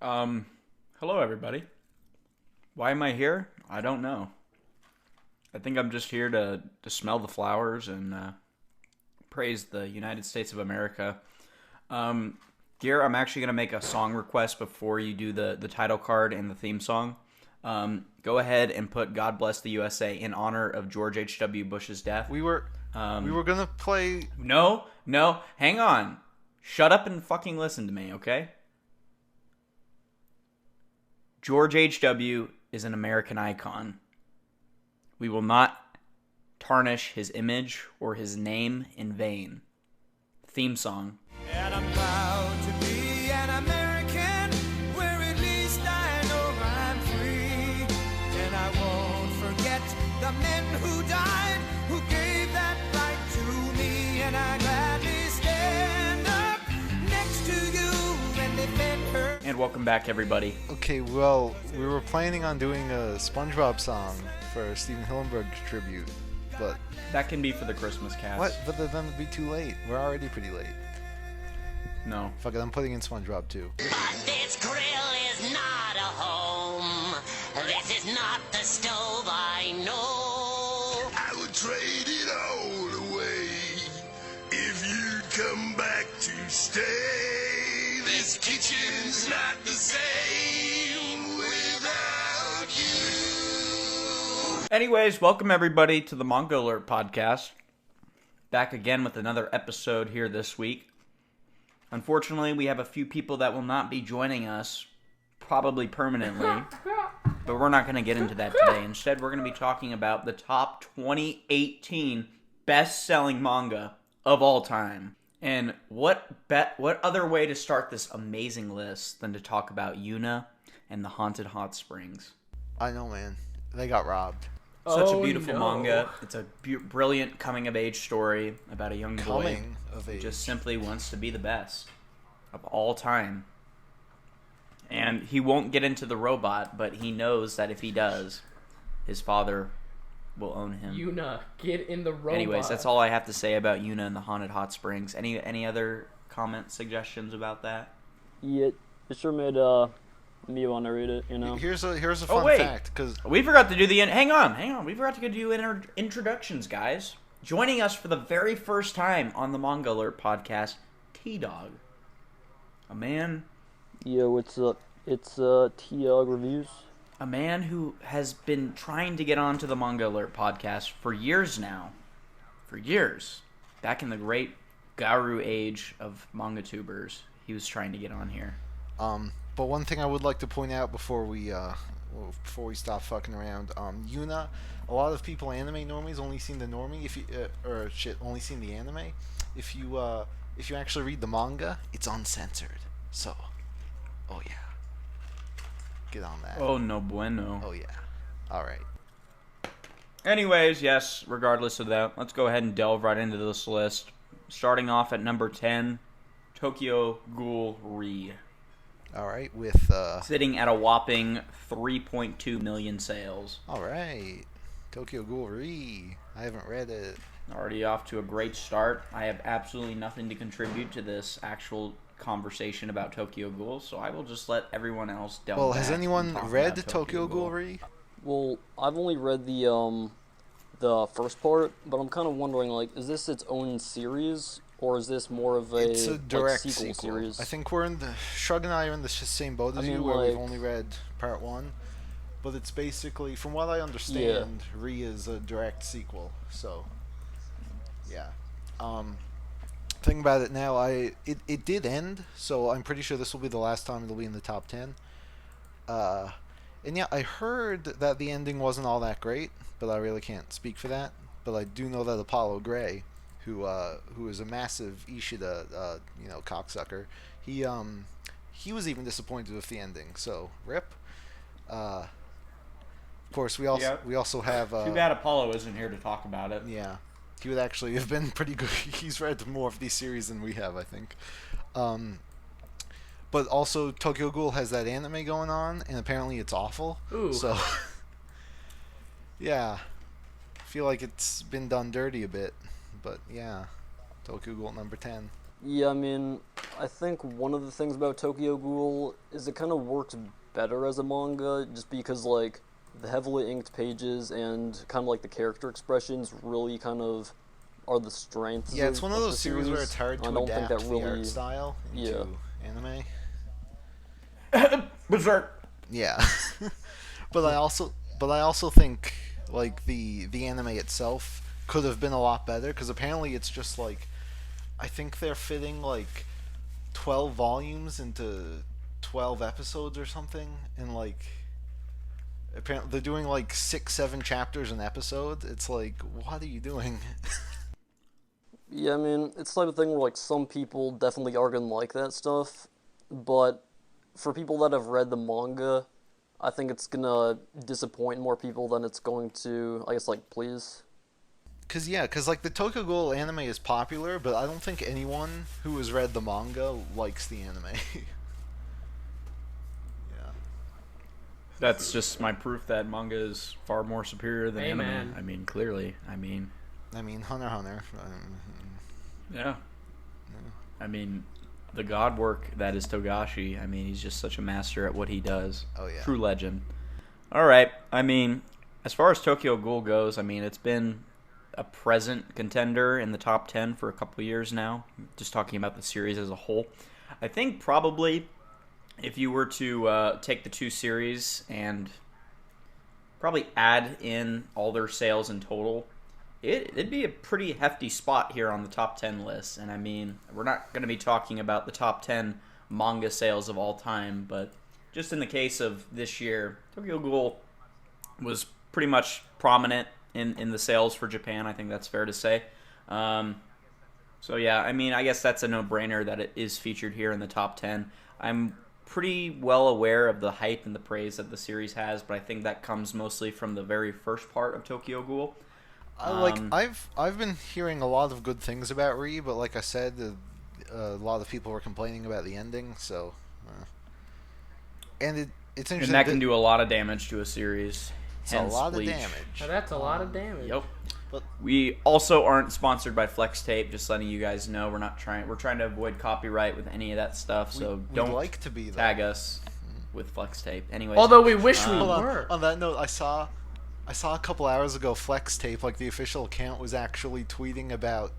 Um, Hello everybody. Why am I here? I don't know. I think I'm just here to smell the flowers and praise the United States of America. Gear, I'm actually going to make a song request before you do the title card and the theme song. Go ahead and put God Bless the USA in honor of George H.W. Bush's death. We were gonna play. No, hang on. Shut up and fucking listen to me, okay? George H.W. is an American icon. We will not tarnish his image or his name in vain. Theme song. And I'm proud to be an American, where at least I know I'm free. And I won't forget the men who died, who gave that right to me. And I gladly stand up next to you and defend her. And welcome back, everybody. Okay, well, we were planning on doing a SpongeBob song for Steven Hillenburg tribute, but That can be for the Christmas cast. what? But then it'd be too late. We're already pretty late. No. Fuck it, I'm putting in SpongeBob too. But this grill is not a home. This is not the stove I know. I would trade it all away if you'd come back to stay. This kitchen's not the same without you. Anyways, welcome everybody to the Manga Alert podcast. Back again with another episode here this week. Unfortunately, we have a few people that will not be joining us, probably permanently, but we're not going to get into that today. Instead, we're going to be talking about the top 2018 best-selling manga of all time. And what other way to start this amazing list than to talk about Yuna and the Haunted Hot Springs? I know, man. They got robbed. Such a beautiful manga. It's a brilliant coming-of-age story about a young boy Coming of who age. just simply wants to be the best of all time. And he won't get into the robot, but he knows that if he does, his father will own him. Yuna, get in the robot. Anyways, that's all I have to say about Yuna and the Haunted Hot Springs. Any other comment suggestions about that? Yeah, it sure made me want to read it, you know? Here's a fun wait. fact, because We forgot to do the... Hang on. We forgot to do introductions, guys. Joining us for the very first time on the Manga Alert podcast, T-Dog. A man... Yo, what's up? It's T-Dog Reviews. A man who has been trying to get onto the Manga Alert podcast for years now. For years. Back in the great Garu age of manga tubers, he was trying to get on here. But one thing I would like to point out before we stop fucking around, Yuna, a lot of people anime normies only seen the normie only seen the anime. If you actually read the manga, it's uncensored. So, oh yeah, get on that. Oh, no bueno. Oh yeah, all right. Anyways, yes, regardless of that, let's go ahead and delve right into this list. Starting off at number 10, Tokyo Ghoul Re. All right, with Sitting at a whopping 3.2 million sales. all right, Tokyo Ghoul Re. I haven't read it. Already off to a great start. I have absolutely nothing to contribute to this actual conversation about Tokyo Ghoul, so I will just let everyone else delve Well, back has and anyone talk read about Tokyo Ghoul Re? Well, I've only read the first part, but I'm kind of wondering, like, is this its own series, or is this more of a, It's a direct sequel series? I think we're in the Shrug and I are in the same boat as I you, mean, where we've like- only read part one. But it's basically, from what I understand, Re is a direct sequel. So, yeah. Thinking about it now, it did end, so I'm pretty sure this will be the last time it'll be in the top 10. And yeah, I heard that the ending wasn't all that great, but I really can't speak for that. But I do know that Apollo Gray, who is a massive Ishida, cocksucker, he was even disappointed with the ending. So rip. Of course, we also have. Too bad Apollo isn't here to talk about it. Yeah, he would actually have been pretty good. He's read more of these series than we have, I think. But also, Tokyo Ghoul has that anime going on, and apparently it's awful. Ooh. So, yeah, I feel like it's been done dirty a bit. But yeah, Tokyo Ghoul number 10. Yeah, I mean, I think one of the things about Tokyo Ghoul is it kind of works better as a manga, just because like the heavily inked pages and kind of like the character expressions really kind of are the strengths. Yeah, it's one of the those series where it's hard to adapt the art style into anime. Berserk. Yeah, but I also think like the anime itself could have been a lot better, because apparently it's just like, I think they're fitting like 12 volumes into 12 episodes or something, and like apparently they're doing like 6-7 chapters an episode. It's like, what are you doing? Yeah, I mean, it's the type of thing where like some people definitely are gonna like that stuff, but for people that have read the manga, I think it's gonna disappoint more people than it's going to, I guess, like, please. Cause like the Tokyo Ghoul anime is popular, but I don't think anyone who has read the manga likes the anime. Yeah. That's just my proof that manga is far more superior than anime. Amen. I mean, clearly. I mean, Hunter x Hunter. yeah. I mean, the god work that is Togashi. I mean, he's just such a master at what he does. Oh yeah. True legend. All right. I mean, as far as Tokyo Ghoul goes, I mean, it's been a present contender in the top 10 for a couple years now. Just talking about the series as a whole. I think probably if you were to take the two series and probably add in all their sales in total, it'd be a pretty hefty spot here on the top 10 list. And I mean, we're not going to be talking about the top 10 manga sales of all time, but just in the case of this year, Tokyo Ghoul was pretty much prominent in the sales for Japan. I think that's fair to say. So yeah, I mean, I guess that's a no-brainer that it is featured here in the top 10. I'm pretty well aware of the hype and the praise that the series has, but I think that comes mostly from the very first part of Tokyo Ghoul. I've been hearing a lot of good things about Re, but like I said, a lot of people were complaining about the ending. So, and it's interesting. And that can do a lot of damage to a series. It's a lot of damage. Now that's a lot of damage. Yep. We also aren't sponsored by Flex Tape. Just letting you guys know, we're trying to avoid copyright with any of that stuff. So don't like to be tag us with Flex Tape. Anyway, Although we wish we were. On that note, I saw a couple hours ago Flex Tape, like the official account, was actually tweeting about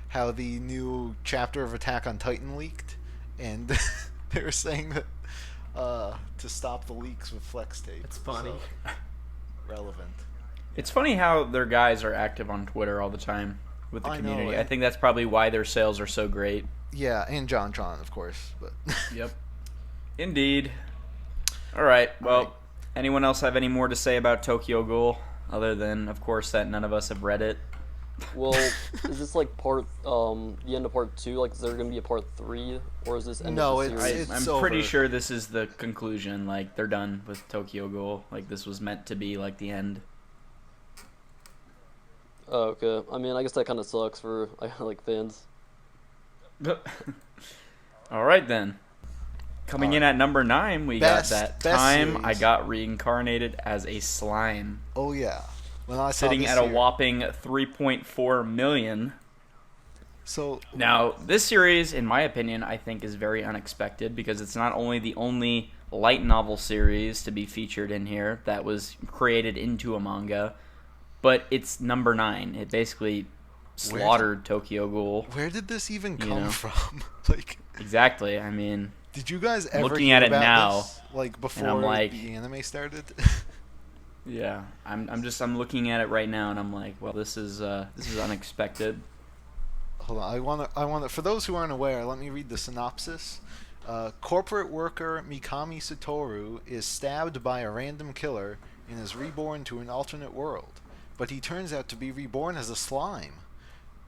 how the new chapter of Attack on Titan leaked, and they were saying that to stop the leaks with Flex Tape. It's funny. So, relevant. It's funny how their guys are active on Twitter all the time with the community. I think that's probably why their sales are so great. Yeah, and John, of course. But Yep. Indeed. All right. Well, anyone else have any more to say about Tokyo Ghoul other than, of course, that none of us have read it? Well, is this like the end of part 2? Like, is there gonna be a part 3, or is this end of the series? I'm pretty sure this is the conclusion. Like, they're done with Tokyo Ghoul. Like, this was meant to be like the end. Oh, okay. I mean, I guess that kind of sucks for like fans. All right then. Coming in at number 9, we got that time series. I got reincarnated as a slime. Oh yeah. When I saw sitting at a whopping 3.4 million. So now, this series, in my opinion, I think is very unexpected because it's not only the only light novel series to be featured in here that was created into a manga, but it's number 9. It basically slaughtered Tokyo Ghoul. Where did this even come from? Like, exactly. I mean, did you guys ever looking hear at it about now, this, like before the anime started? Yeah, I'm looking at it right now, and I'm like, well, this is unexpected. Hold on, I want to. For those who aren't aware, let me read the synopsis. Corporate worker Mikami Satoru is stabbed by a random killer and is reborn to an alternate world, but he turns out to be reborn as a slime.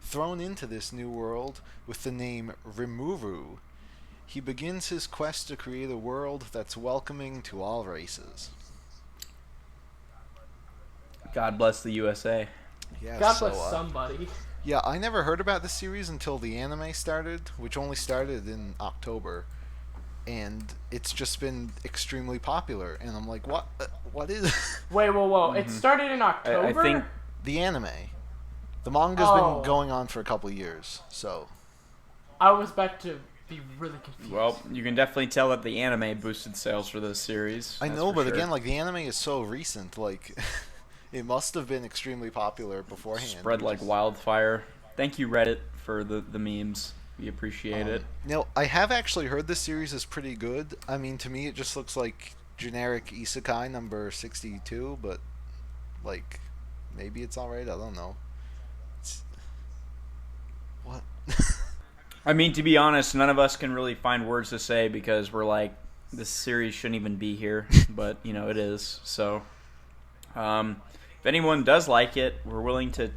Thrown into this new world with the name Rimuru, he begins his quest to create a world that's welcoming to all races. God bless the USA. Yeah, God bless somebody. Yeah, I never heard about this series until the anime started, which only started in October, and it's just been extremely popular. And I'm like, what? What is? Wait, whoa! It started in October. I think the anime, the manga's been going on for a couple of years, so. I was about to be really confused. Well, you can definitely tell that the anime boosted sales for this series. I that's know, for but sure. again, like the anime is so recent, like it must have been extremely popular beforehand. Spread like wildfire. Thank you, Reddit, for the memes. We appreciate it. Now, I have actually heard this series is pretty good. I mean, to me, it just looks like generic isekai number 62, but like maybe it's alright. I don't know. What? I mean, to be honest, none of us can really find words to say because we're like, this series shouldn't even be here, but you know it is. So, if anyone does like it, we're willing to,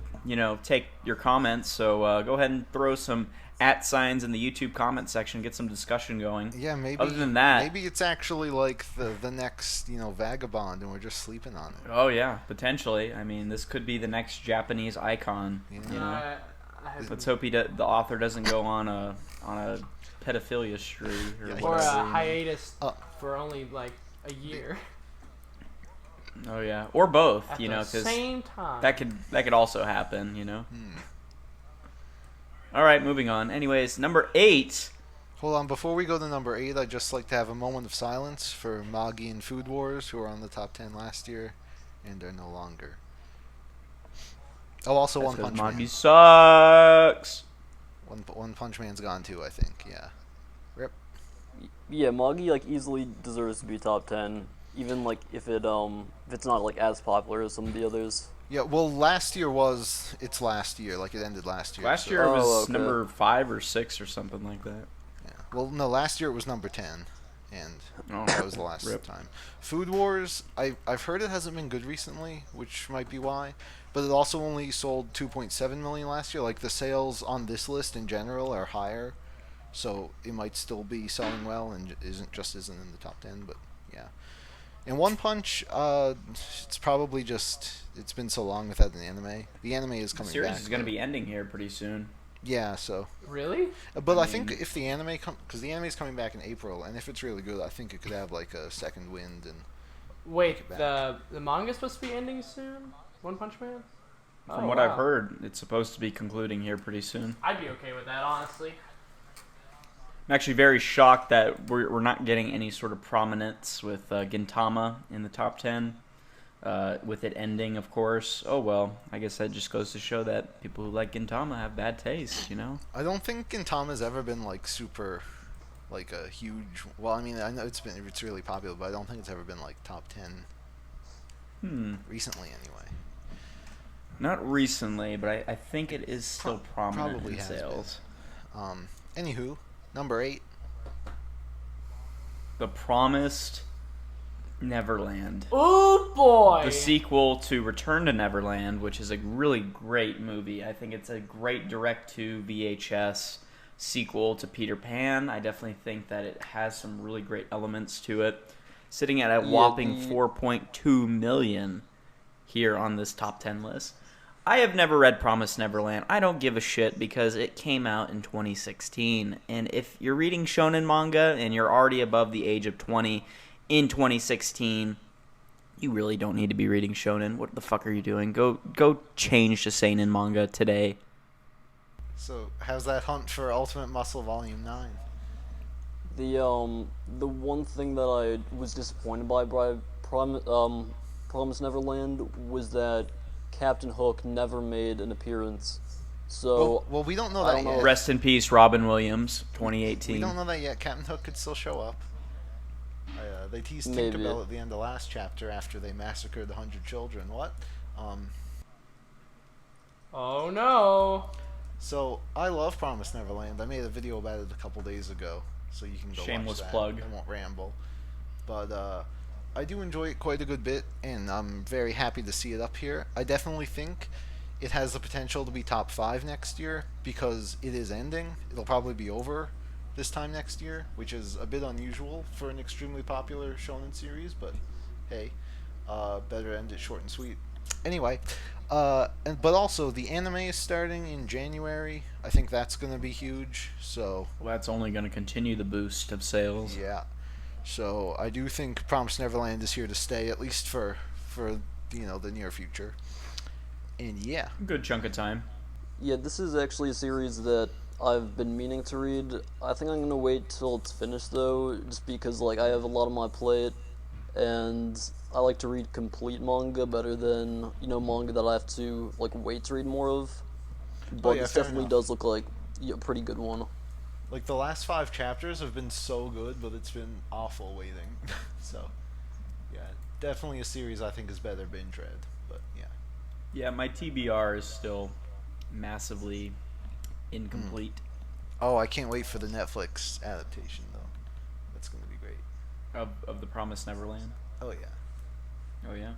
take your comments. So go ahead and throw some @ in the YouTube comment section, get some discussion going. Yeah, maybe. Other than that, maybe it's actually like the next Vagabond, and we're just sleeping on it. oh yeah, potentially. I mean, this could be the next Japanese icon. Let's hope the author doesn't go on a pedophilia spree or Yeah, or whatever. a hiatus for only like a year. Oh yeah, or both. At the Because same time. that could also happen. All right, moving on. Anyways, number 8. Hold on, before we go to number 8, I'd just like to have a moment of silence for Magi and Food Wars, who were on the top 10 last year, and are no longer. Oh, also That's One 'cause Punch Magi Man. sucks. One Punch Man's gone too, I think. Yeah. Rip. Yeah, Magi like easily deserves to be top 10, even like if it's not like as popular as some of the others. Yeah. Well, last year was its last year. Like it ended last year. Last so- year it was okay. number 5 or 6 or something like that. Yeah. Well, no, last year it was number 10, and Oh, that was the last rip. time. Food Wars, I've heard it hasn't been good recently, which might be why. But it also only sold 2.7 million last year. Like the sales on this list in general are higher, so it might still be selling well and isn't in the top 10. But yeah. And One Punch, it's probably just it's been so long without an anime. The anime is The coming series back. is going to though. be ending here pretty soon. Yeah, so. Really? But I think if the anime because the anime is coming back in April, and if it's really good, I think it could have like a second wind. And Wait, back. the manga's supposed to be ending soon? One Punch Man? From Oh, what wow. I've heard, it's supposed to be concluding here pretty soon. I'd be okay with that, honestly. I'm actually very shocked that we're not getting any sort of prominence with Gintama in the top 10. With it ending, of course. Oh well, I guess that just goes to show that people who like Gintama have bad taste, I don't think Gintama's ever been like super, like a huge. Well, I mean, I know it's really popular, but I don't think it's ever been like top 10 recently, anyway. Not recently, but I think it is still prominent probably in has been. sales. Anywho, number 8. The Promised Neverland. Oh boy! The sequel to Return to Neverland, which is a really great movie. I think it's a great direct-to VHS sequel to Peter Pan. I definitely think that it has some really great elements to it. Sitting at a whopping 4.2 million here on this top 10 list. I have never read Promised Neverland. I don't give a shit because it came out in 2016. And if you're reading shonen manga and you're already above the age of 20 in 2016, you really don't need to be reading shonen. What the fuck are you doing? Go change to seinen manga today. So, how's that hunt for Ultimate Muscle Volume 9? The one thing that I was disappointed by Promised Neverland was that Captain Hook never made an appearance. So Well, we don't know I that don't know. yet. Rest in peace, Robin Williams, We 2018. don't know that yet. Captain Hook could still show up. They teased Maybe. Tinkerbell at the end of last chapter after they massacred the 100 children. What? Oh no! So, I love Promised Neverland. I made a video about it a couple days ago, so you can go Shameless watch that. plug. I won't ramble. But, I do enjoy it quite a good bit, and I'm very happy to see it up here. I definitely think it has the potential to be top 5 next year, because it is ending. It'll probably be over this time next year, which is a bit unusual for an extremely popular shonen series, but hey, better end it short and sweet. Anyway, but also the anime is starting in January. I think that's going to be huge. So Well, that's only going to continue the boost of sales. yeah, so I do think Promised Neverland is here to stay, at least for the near future. And yeah, Good chunk of time. yeah, this is actually a series that I've been meaning to read. I think I'm gonna wait till it's finished though, just because like I have a lot on my plate, and I like to read complete manga better than manga that I have to like wait to read more of. But yeah, this fair definitely enough. does look like a pretty good one. Like the last 5 chapters have been so good, but it's been awful waiting. So, yeah, definitely a series I think is better binge read. But yeah, Yeah, my TBR is still massively incomplete. oh, I can't wait for the Netflix adaptation though. That's gonna be great. Of The Promised Neverland. Oh yeah. Oh yeah.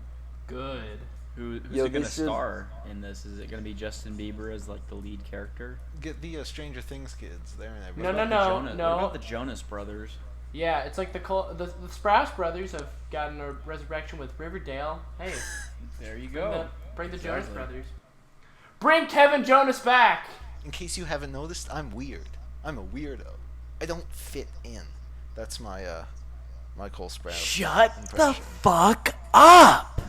Good. Who's Yo, it gonna they should- star in this? Is it gonna be Justin Bieber as like the lead character? Get the Stranger Things kids. They're in everything. No, What no, about the no. What about the Jonas Brothers? Yeah, it's like the Sprouse brothers have gotten a resurrection with Riverdale. Hey, There you bring go. the Jonas Exactly. brothers. Bring Kevin Jonas back. In case you haven't noticed, I'm weird. I'm a weirdo. I don't fit in. That's my my Cole Sprouse. Shut impression. fuck up!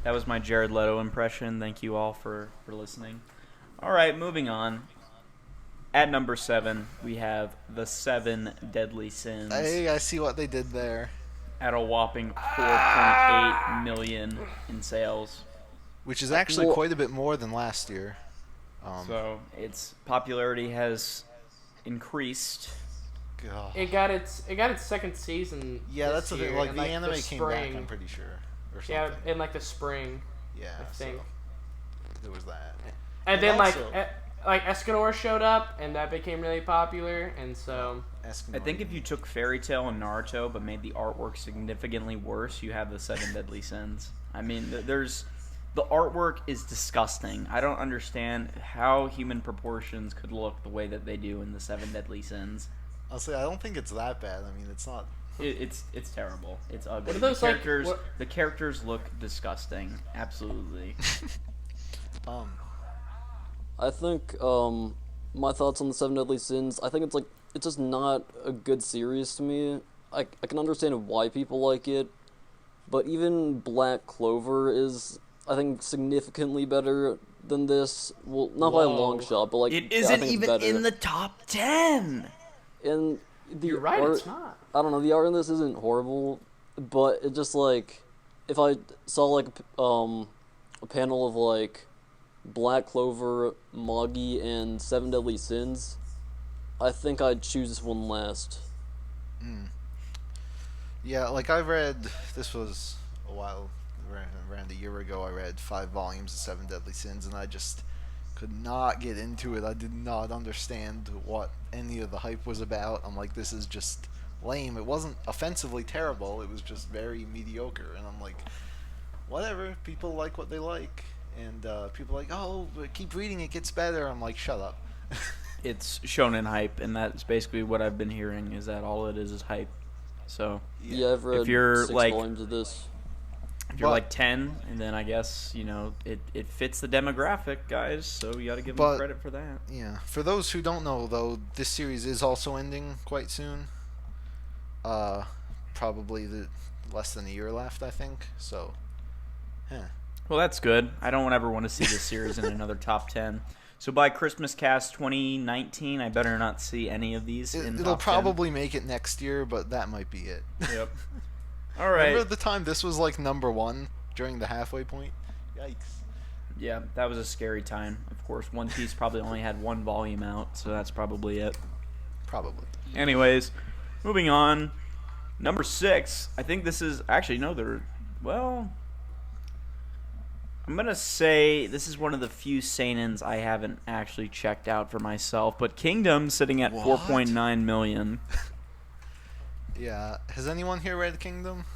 That was my Jared Leto impression. Thank you all for listening. All right, moving on. At number 7, we have The 7 Deadly Sins Hey, I see what they did there. at a whopping 4.8 million in sales. Which is actually Well- quite a bit more than last year. So its popularity has increased. God. It got its second season. Yeah, that's the this thing. year Like, in, the anime the came back, spring. I'm pretty sure. Or something. Yeah, in like the spring, Yeah, I think. so there was that. And then also- like Escanor showed up, and that became really popular, and so I think if you took Fairy Tail and Naruto but made the artwork significantly worse, you have The 7 Deadly Sins. I mean, the artwork is disgusting. I don't understand how human proportions could look the way that they do in The 7 Deadly Sins. I'll say I don't think it's that bad. I mean, it's not. It's terrible. It's ugly. What are those, like, The characters look disgusting. Absolutely. I think my thoughts on the 7 Deadly Sins. I think it's just not a good series to me. I can understand why people like it, but even Black Clover is, I think, significantly better than this. Well, not by a long Whoa. shot, but like It I isn't think it's even better. in the top 10. And the you're right, art, it's not. I don't know. The art in this isn't horrible, but it just like if I saw like a panel of like Black Clover, Magi, and 7 Deadly Sins, I think I'd choose this one last. Yeah, like I read. This was a while, around a year ago. I read 5 volumes of 7 Deadly Sins, and I just could not get into it. I did not understand what any of the hype was about. I'm like, this is just lame. It wasn't offensively terrible. It was just very mediocre. And I'm like, whatever. People like what they like, and people are like, oh, but keep reading. It gets better. I'm like, shut up. It's shonen hype, and that's basically what I've been hearing, is that all it is hype. So Yeah, I've read you're, 6 like- volumes of this. if you're But- like 10, and then I guess, it fits the demographic, guys, so you gotta give But- them credit for that. Yeah. For those who don't know, though, this series is also ending quite soon. Probably less than a year left, I think. So, Well, that's good. I don't ever want to see this series in another top 10. So by Christmas Cast 2019, I better not see any of these in it'll top 10. probably make it next year, but that might be it. Yep. All right. Remember the time this was like number 1 during the halfway point? Yikes. Yeah, that was a scary time. Of course, One Piece probably only had 1 volume out, so that's probably it. Probably. Anyways, moving on. Number 6. I think this is actually I'm going to say this is one of the few seinens I haven't actually checked out for myself, but Kingdom sitting at What? 4.9 million. Yeah. Has anyone here read Kingdom?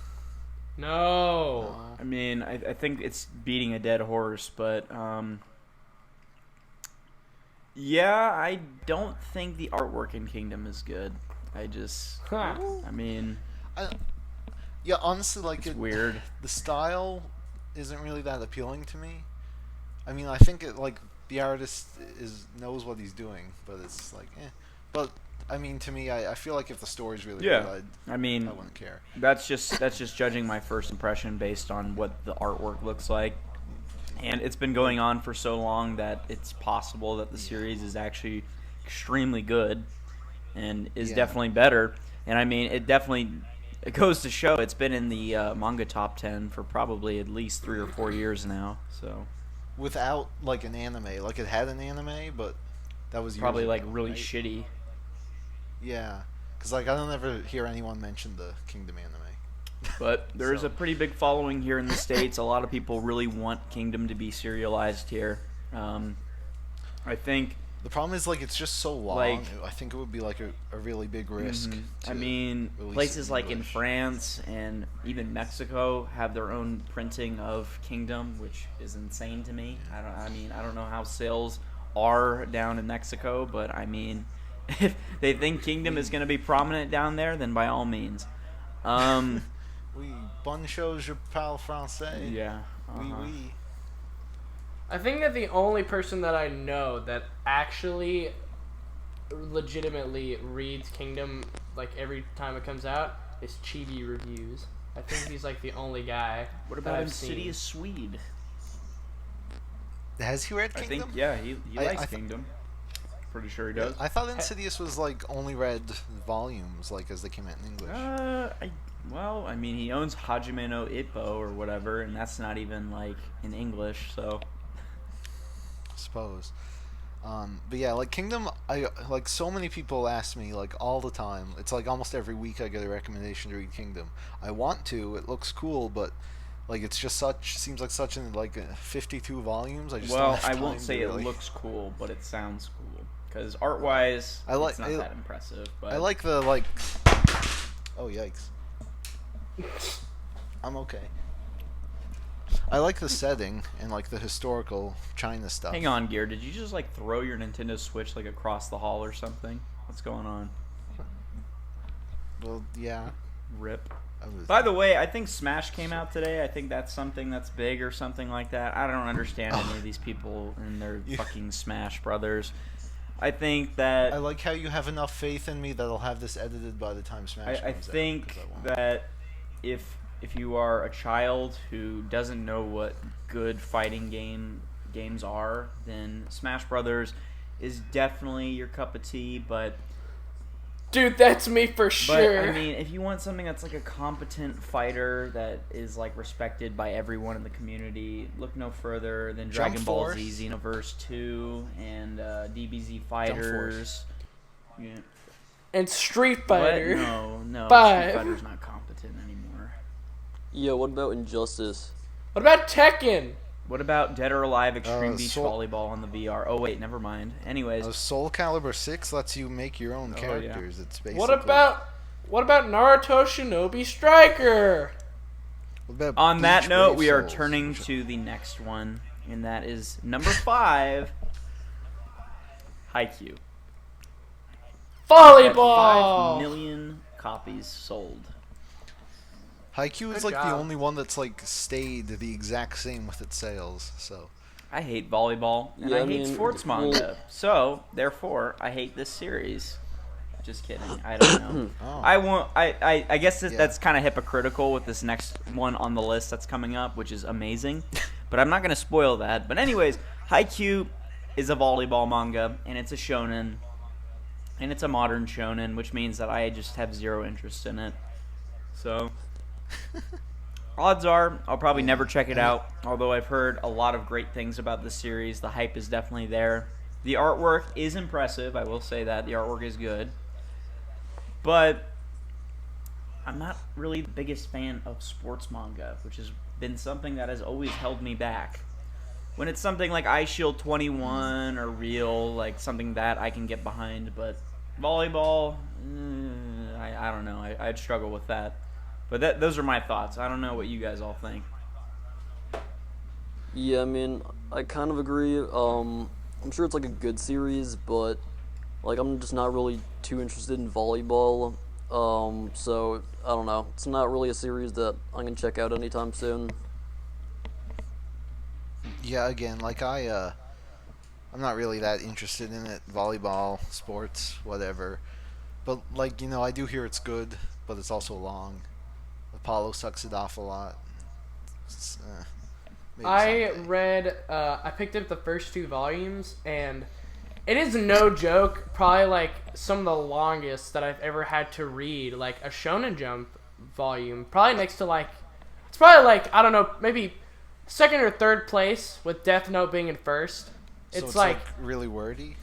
No. I mean, I think it's beating a dead horse, but yeah, I don't think the artwork in Kingdom is good. I mean, Yeah, honestly, like it's weird. the style isn't really that appealing to me. I mean, I think the artist knows what he's doing, but it's like, eh. But I mean, to me, I feel like if the story's really Yeah. good, I mean, I wouldn't care. that's just judging my first impression based on what the artwork looks like. And it's been going on for so long that it's possible that the series is actually extremely good and is definitely better. And I mean, it goes to show it's been in the manga top 10 for probably at least 3 or 4 years now. So Without like an anime, like it had an anime, but that was probably years like ago, really right? shitty. Yeah, because like I don't ever hear anyone mention the Kingdom anime. But there's So- a pretty big following here in the States. A lot of people really want Kingdom to be serialized here. I think, The problem is like it's just so long. Like- I think it would be like a really big risk. I to mean, release it places like in English. France and even Mexico have their own printing of Kingdom, which is insane to me. I don't know how sales are down in Mexico, but I mean, if they think Kingdom is going to be prominent down there, then by all means. Oui, bonne chose, je parle français. Yeah. Oui, uh-huh. oui. I think that the only person that I know that actually legitimately reads Kingdom like every time it comes out is Chibi Reviews. I think he's like the only guy. What that about I've Insidious Swede? Has he read I Kingdom? think, yeah, he I likes th- Kingdom. Pretty sure he does. I thought Insidious was like only read volumes, like as they came out in English. I mean, he owns Hajime no Ippo or whatever, and that's not even like in English, so. I suppose. But yeah, like Kingdom, I like so many people ask me like all the time. It's like almost every week I get a recommendation to read Kingdom. I want to. It looks cool, but like it's just seems like such an 52 volumes. I just Well, don't have I time won't to say it really- looks cool, but it sounds cool. Because art-wise, it's not that impressive. But I like the like. Oh yikes! I'm okay. I like the setting and like the historical China stuff. Hang on, Gear. Did you just like throw your Nintendo Switch like across the hall or something? What's going on? Well, yeah. Rip. I was, By the way, I think Smash came out today. I think that's something that's big or something like that. I don't understand any of these people and their fucking Smash Brothers. I think that I like how you have enough faith in me that I'll have this edited by the time Smash I comes out. think 'Cause I won't. that if you are a child who doesn't know what good fighting games are, then Smash Brothers is definitely your cup of tea. But Dude, that's me for sure. I mean, if you want something that's like a competent fighter that is like respected by everyone in the community, look no further than Jump Dragon Ball Force. Z Xenoverse 2 and DBZ Fighters. Yeah. And Street What? Fighter. No, Five. Street Fighter's not competent anymore. Yeah, what about Injustice? What about Tekken? What about Dead or Alive Extreme Beach Soul- Volleyball on the VR? Oh wait, never mind. Anyways, Soul Calibur 6 lets you make your own yeah. characters. It's basically. What about Naruto Shinobi Striker? What about on that Bleach note, Brave we are Souls? turning to the next one, and that is number 5, Haikyuu. 5 Volleyball. million copies sold. Haikyuu is Good like the job. only one that's like stayed the exact same with its sales. So I hate volleyball, and Yeah, I I hate mean, sports well- manga. So, therefore, I hate this series. Just kidding. I don't know. Oh. I won't. I guess Yeah. that's kind of hypocritical with this next one on the list that's coming up, which is amazing. But I'm not going to spoil that. But anyways, Haikyuu is a volleyball manga, and it's a shonen, and it's a modern shonen, which means that I just have zero interest in it. So, odds are I'll probably never check it out. Although I've heard a lot of great things about the series, the hype is definitely there. The artwork is impressive. I will say that the artwork is good. But I'm not really the biggest fan of sports manga, which has been something that has always held me back. When it's something like Eye Shield 21 or Real, like something that I can get behind, but volleyball, I don't know. I'd struggle with that. But those are my thoughts. I don't know what you guys all think. Yeah, I mean, I kind of agree. I'm sure it's like a good series, but like I'm just not really too interested in volleyball. So I don't know. It's not really a series that I'm gonna check out anytime soon. yeah, again, like I'm not really that interested in it. Volleyball, sports, whatever. But like I do hear it's good, but it's also long. Apollo sucks it off a lot. It's, Maybe I someday. read, I picked up the first 2 volumes, and it is no joke, probably like some of the longest that I've ever had to read, like a Shonen Jump volume. Probably next to like, it's probably like, I don't know, maybe second or third place, with Death Note being in first. So It's like really wordy.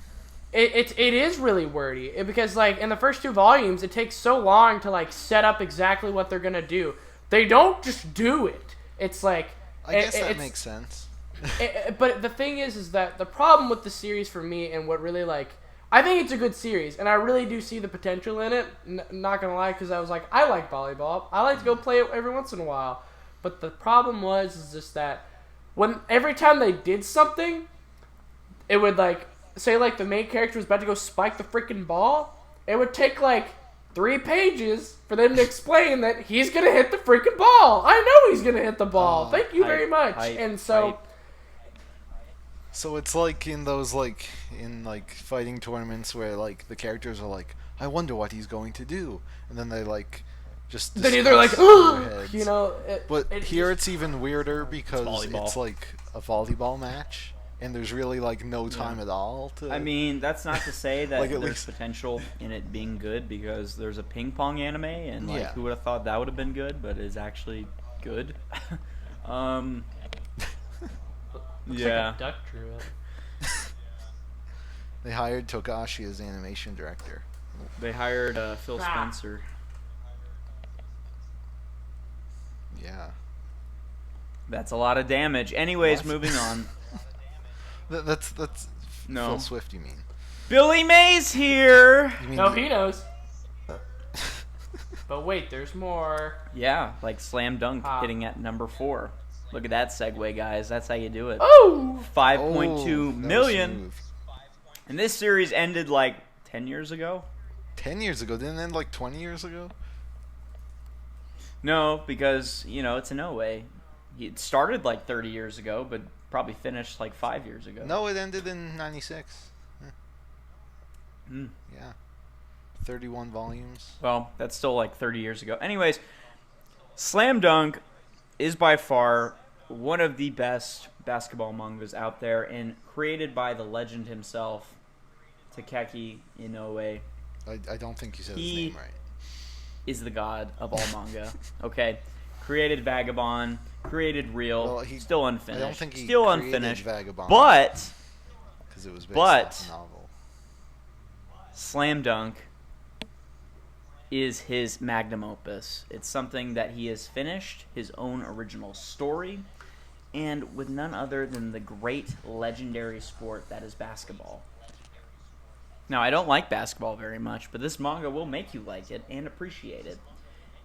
it is really wordy because like in the first 2 volumes it takes so long to like set up exactly what they're gonna do. They don't just do it. It's like I guess that makes sense. but the thing is that the problem with the series for me, and what really like, I think it's a good series and I really do see the potential in it. Not gonna lie, because I was like, I like volleyball. I like to go play it every once in a while. But the problem is just that when every time they did something, it would like say like the main character was about to go spike the freaking ball. It would take like 3 pages for them to explain that he's gonna hit the freaking ball. I know he's gonna hit the ball. Thank you very much. And so. So it's like in those in fighting tournaments where like the characters are like, I wonder what he's going to do, and then they like just Then they're like, heads. you know. But here it's even weirder because it's like a volleyball match, and there's really like no time at all to. I mean, that's not to say that Like, at there's least- potential in it being good, because there's a ping pong anime, and like, Yeah. who would have thought that would have been good, but it's actually good. Yeah. Like a duck drew it. They hired Togashi as animation director. They hired Phil Spencer. Yeah. That's a lot of damage. Anyways, What? moving on. That's No. Phil Swift, you mean? Billy Mays here. You mean No, he knows. But wait, there's more. Yeah, like Slam Dunk Ah. hitting at number 4. Look at that segue, guys. That's how you do it. Oh! 5.2 that was million. smooth. And this series ended like 10 years ago? 10 years ago, didn't it end like 20 years ago? No, because, it's an OA. It started like 30 years ago, but probably finished like 5 years ago. No, it ended in 96. Mm. Yeah. 31 volumes. Well, that's still like 30 years ago. Anyways, Slam Dunk is by far one of the best basketball mangas out there, and created by the legend himself, Takeki Inoue. I don't think you said He- his name right. Is the god of all manga. Okay, created Vagabond, created Real, Well, he- still unfinished. I don't think he still created unfinished. Vagabond. But Because it was based but- off a novel. Slam Dunk is his magnum opus. It's something that he has finished, his own original story, and with none other than the great legendary sport that is basketball. Now, I don't like basketball very much, but this manga will make you like it and appreciate it.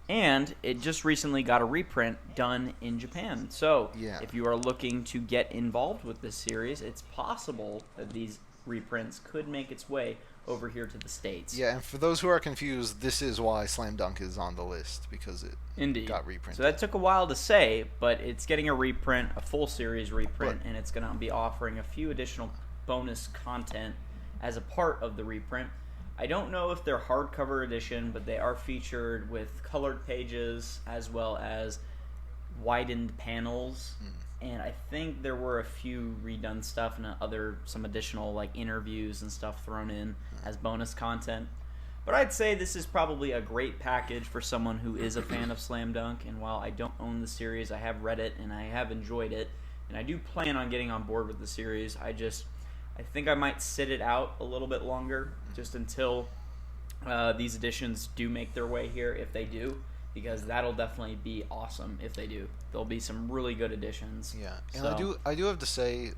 And it just recently got a reprint done in Japan. So, Yeah. if you are looking to get involved with this series, it's possible that these reprints could make its way over here to the States. Yeah, and for those who are confused, this is why Slam Dunk is on the list, because it Indeed. got reprinted. So that took a while to say, but it's getting a reprint, a full series reprint, and it's going to be offering a few additional bonus content as a part of the reprint. I don't know if they're hardcover edition, but they are featured with colored pages as well as widened panels. And I think there were a few redone stuff and some additional like interviews and stuff thrown in as bonus content. But I'd say this is probably a great package for someone who is a fan of Slam Dunk. And while I don't own the series, I have read it and I have enjoyed it. And I do plan on getting on board with the series. I think I might sit it out a little bit longer, just until these editions do make their way here, if they do, because that'll definitely be awesome if they do. There'll be some really good editions. Yeah, and So- I do have to say,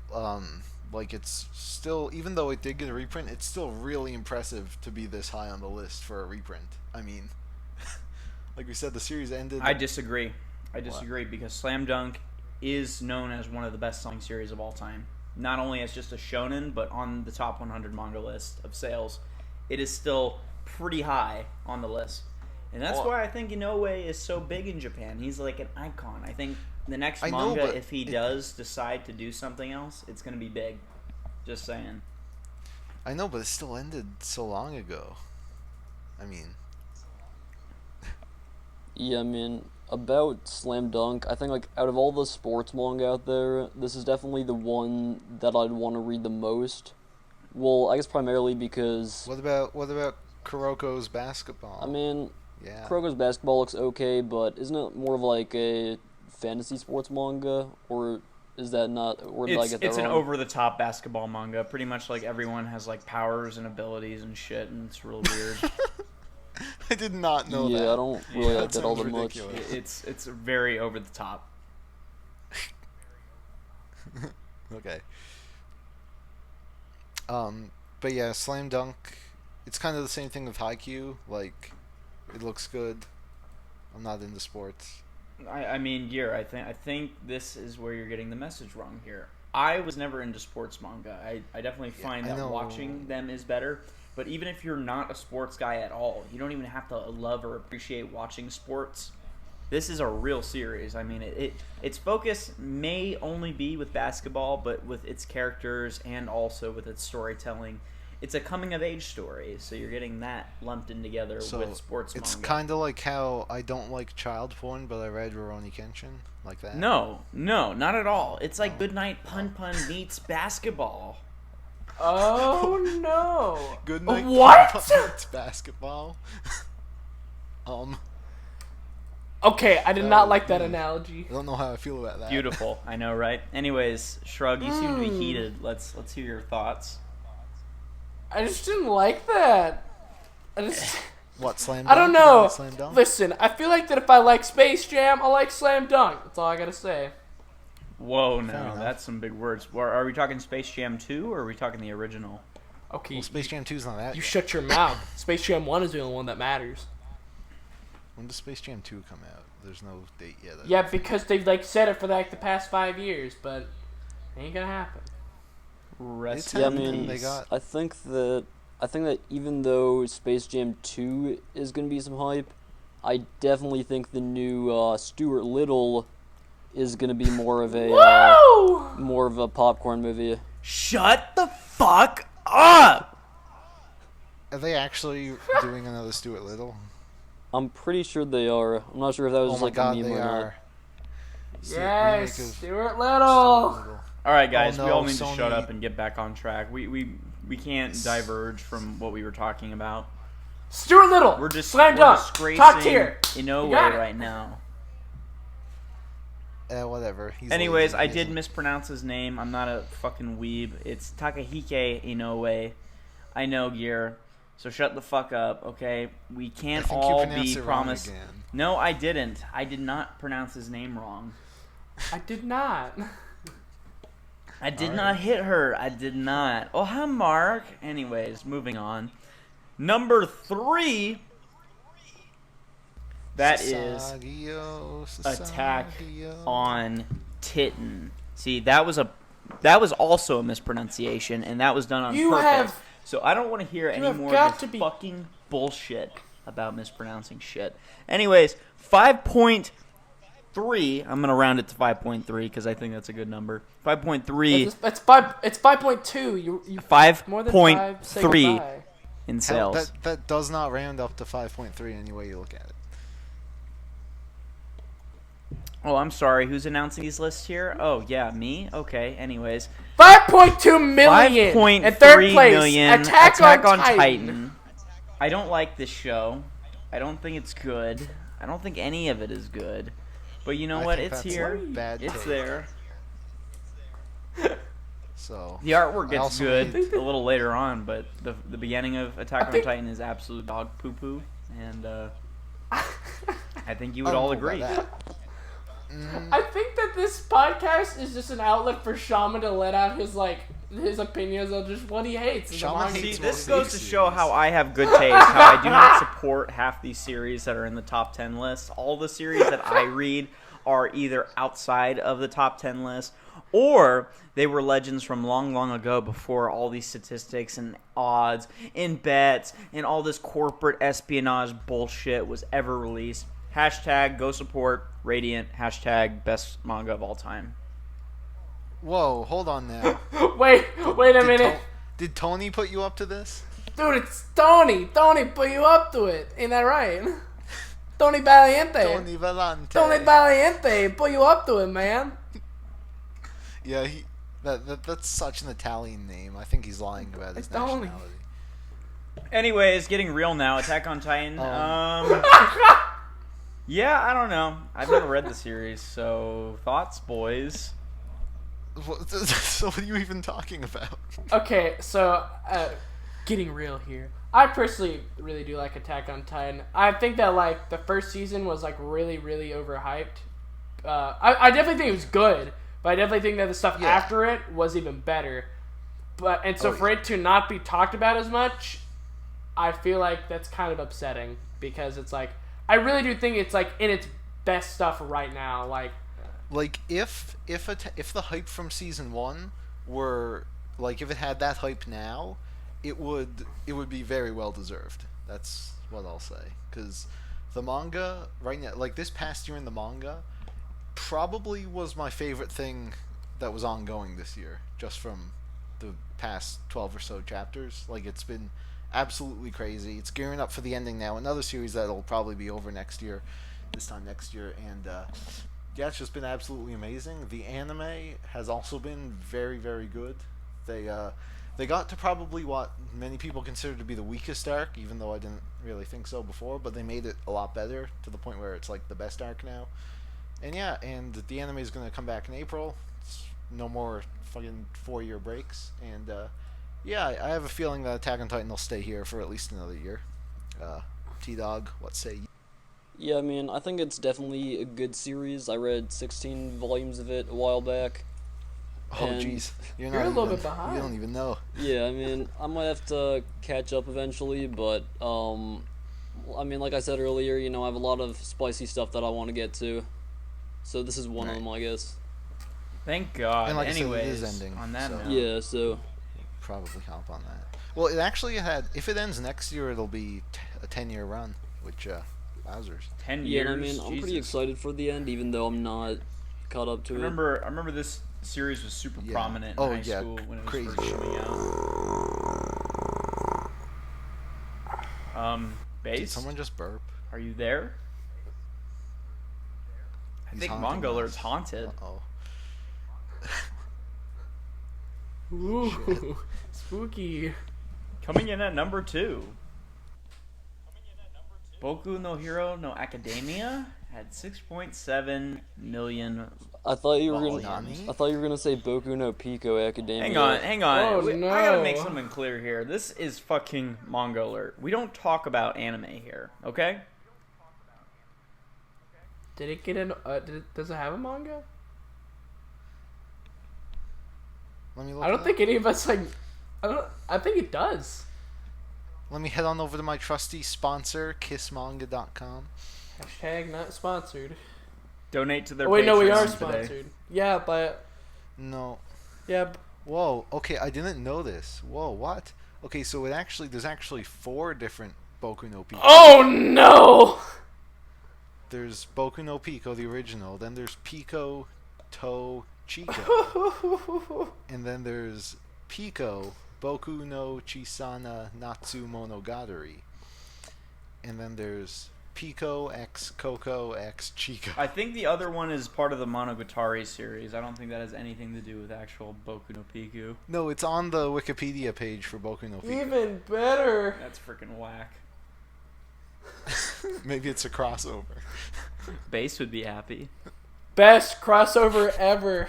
like, it's still, even though it did get a reprint, it's still really impressive to be this high on the list for a reprint. I mean, like we said, the series ended. I disagree. Because Slam Dunk is known as one of the best-selling series of all time. Not only as just a shonen, but on the top 100 manga list of sales, it is still pretty high on the list. And that's why I think Inoue is so big in Japan. He's like an icon. I think the next I know, manga, but if he does decide to do something else, it's going to be big. Just saying. I know, but it still ended so long ago. I mean, Yeah, I mean, about Slam Dunk, I think like out of all the sports manga out there, this is definitely the one that I'd want to read the most. Well, I guess primarily because What about Kuroko's basketball? I mean, yeah. Kuroko's basketball looks okay, but isn't it more of like a fantasy sports manga, or is that not? Or did I get that It's an wrong? over-the-top basketball manga. Pretty much like everyone has like powers and abilities and shit, and it's real weird. I did not know that. Yeah, I don't really Yeah, like that that all that sounds much. ridiculous. It's very over the top. Okay. But yeah, Slam Dunk. It's kind of the same thing with Haikyuu. Like, it looks good. I'm not into sports. I mean, Gear, I think this is where you're getting the message wrong here. I was never into sports manga. I definitely find I that know. watching them is better. But even if you're not a sports guy at all, you don't even have to love or appreciate watching sports. This is a real series. I mean, its focus may only be with basketball, but with its characters and also with its storytelling, it's a coming-of-age story. So you're getting that lumped in together So with sports it's manga. kind of like how I don't like child porn, but I read Rurouni Kenshin, like that. No, not at all. It's like Goodnight Pun Pun meets basketball. Oh no! Good night. What? It's basketball. Okay, I did not like that analogy. I don't know how I feel about that. Beautiful, I know, right? Anyways, Shrug, you seem to be heated. Let's hear your thoughts. I just didn't like that. What, Slam Dunk? I don't You know. like Slam Dunk? Listen, I feel like that if I like Space Jam, I like Slam Dunk. That's all I gotta say. Whoa, Fair no, enough. that's some big words. Are we talking Space Jam 2 or are we talking the original? Okay, Well, Space Jam 2's not out you yet. shut your mouth. Space Jam 1 is the only one that matters. When does Space Jam 2 come out? There's no date yet. Yeah, because they've like said it for like the past 5 years, but it ain't gonna happen. Rest It's Yeah, I in mean, They peace. got- I think that even though Space Jam 2 is gonna be some hype, I definitely think the new Stuart Little is gonna be more of a popcorn movie. Shut the fuck up! Are they actually doing another Stuart Little? I'm pretty sure they are. I'm not sure if that was Oh just my like god, a meme they or not. are. Yes, Remake of Stuart Little. Stuart Little. All right, guys, Oh, we no, all need to Sony- shut up and get back on track. We can't diverge from what we were talking about. Stuart Little. We're just Slam we're Dunk. disgracing Top tier. Inoue You got it. right now. Whatever. He's Anyways, lazy. I He did isn't- mispronounce his name. I'm not a fucking weeb. It's Takahike Inoue. I know, Gear. So shut the fuck up, okay? We I can't think you all pronounced be it wrong promised. again. No, I didn't. I did not pronounce his name wrong. I did not. I did All not right. hit her. I did not. Oh, hi, Mark. Anyways, moving on. Number 3. That is Sasagio, Attack Sasagio. on Titan. See, that was also a mispronunciation, and that was done on You purpose. have- So I don't want to hear any have more got of to this be- fucking bullshit about mispronouncing shit. Anyways, 5.3. I'm gonna round it to 5.3 because I think that's a good number. 5.3. It's 5.2. You more than 5. Say 5.3 goodbye. in Hell, sales. that does not round up to 5.3 any way you look at it. Oh, I'm sorry. Who's announcing these lists here? Oh, yeah, me. Okay. Anyways, 5.2 million. 5.3 In third place, million. Attack on Titan. I don't like this show. I don't think it's good. I don't think any of it is good. But you know I what? think It's that's here. a bad It's take. there. So The artwork I gets also good need- a little later on, but the beginning of Attack on think- Titan is absolute dog poo poo, and I think you I would don't all know about agree. that. I think that this podcast is just an outlet for Shaman to let out his opinions on just what he hates. in the Shaman manga. See, hates this most of goes to these show series. how I have good taste, how I do not support half these series that are in the top 10 list. All the series that I read are either outside of the top 10 list, or they were legends from long, long ago before all these statistics and odds and bets and all this corporate espionage bullshit was ever released. Hashtag go support Radiant. Hashtag best manga of all time. Whoa, hold on now. Wait a Did minute. Did Tony put you up to this? Dude, it's Tony. Tony put you up to it. Ain't that right? Tony Valiente. Tony Valente. Tony Valiente. Put you up to it, man. Yeah, that's such an Italian name. I think he's lying about his It's Tony. nationality. Anyways, getting real now. Attack on Titan. Yeah, I don't know. I've never read the series, so thoughts, boys? So what are you even talking about? Okay, so getting real here. I personally really do like Attack on Titan. I think that like the first season was like really, really overhyped. I definitely think it was good, but I definitely think that the stuff after it was even better. So for it to not be talked about as much, I feel like that's kind of upsetting because it's like I really do think it's like in its best stuff right now. Like if the hype from season 1 were like if it had that hype now, it would be very well deserved. That's what I'll say. Because the manga right now, like this past year in the manga, probably was my favorite thing that was ongoing this year, just from the past 12 or so chapters. Like it's been absolutely crazy. It's gearing up for the ending now. Another series that'll probably be over this time next year, and yeah, it's just been absolutely amazing. The anime has also been very, very good. They got to probably what many people consider to be the weakest arc, even though I didn't really think so before, but they made it a lot better to the point where it's like the best arc now. And yeah, and the anime is going to come back in April. It's no more fucking 4-year breaks, and yeah, I have a feeling that Attack on Titan will stay here for at least another year. T-Dog, what say you? Yeah, I mean, I think it's definitely a good series. I read 16 volumes of it a while back. Oh, jeez. You're a little bit behind. You don't even know. Yeah, I mean, I might have to catch up eventually, but, I mean, like I said earlier, you know, I have a lot of spicy stuff that I want to get to. So this is one of them, I guess. Thank God. And like Anyways, I said, it is ending, on that so. note. Yeah, so... Probably hop on that. Well, it actually had... If it ends next year, it'll be a 10-year run, which, wowzers. 10 Yeah, years. I mean, I'm pretty Jesus. excited for the end, even though I'm not caught up to I it. remember this series was super prominent in high school when it was crazy. first coming out. Did Base, someone just burp? are you there? I He's think haunting Manga Alert's us. haunted. Uh-oh. Ooh, spooky. Coming in at number 2. Boku no Hero no Academia had 6.7 million. I thought you were Volumes. gonna say Boku no Pico Academia. Hang on. Oh, I no. gotta make something clear here. This is fucking Manga Alert. We don't talk about anime here, okay? Did it get in? Does it have a manga? Let me look I don't it think any of us like. I think it does. Let me head on over to my trusty sponsor, kissmanga.com. Hashtag not sponsored. Donate to their Oh wait, no, we are Patreon today. sponsored. Yeah, but No. yeah. Whoa, okay, I didn't know this. Whoa, what? Okay, so there's actually 4 different Boku no Pico. Oh no! There's Boku no Pico, the original, then there's Pico to Chico, and then there's Pico, Boku no Chisana Natsu Monogatari, and then there's Pico x Coco x Chico. I think the other one is part of the Monogatari series. I don't think that has anything to do with actual Boku no Pico. No, it's on the Wikipedia page for Boku no Pico. Even better. That's freaking whack. Maybe it's a crossover. Base would be happy. Best crossover ever.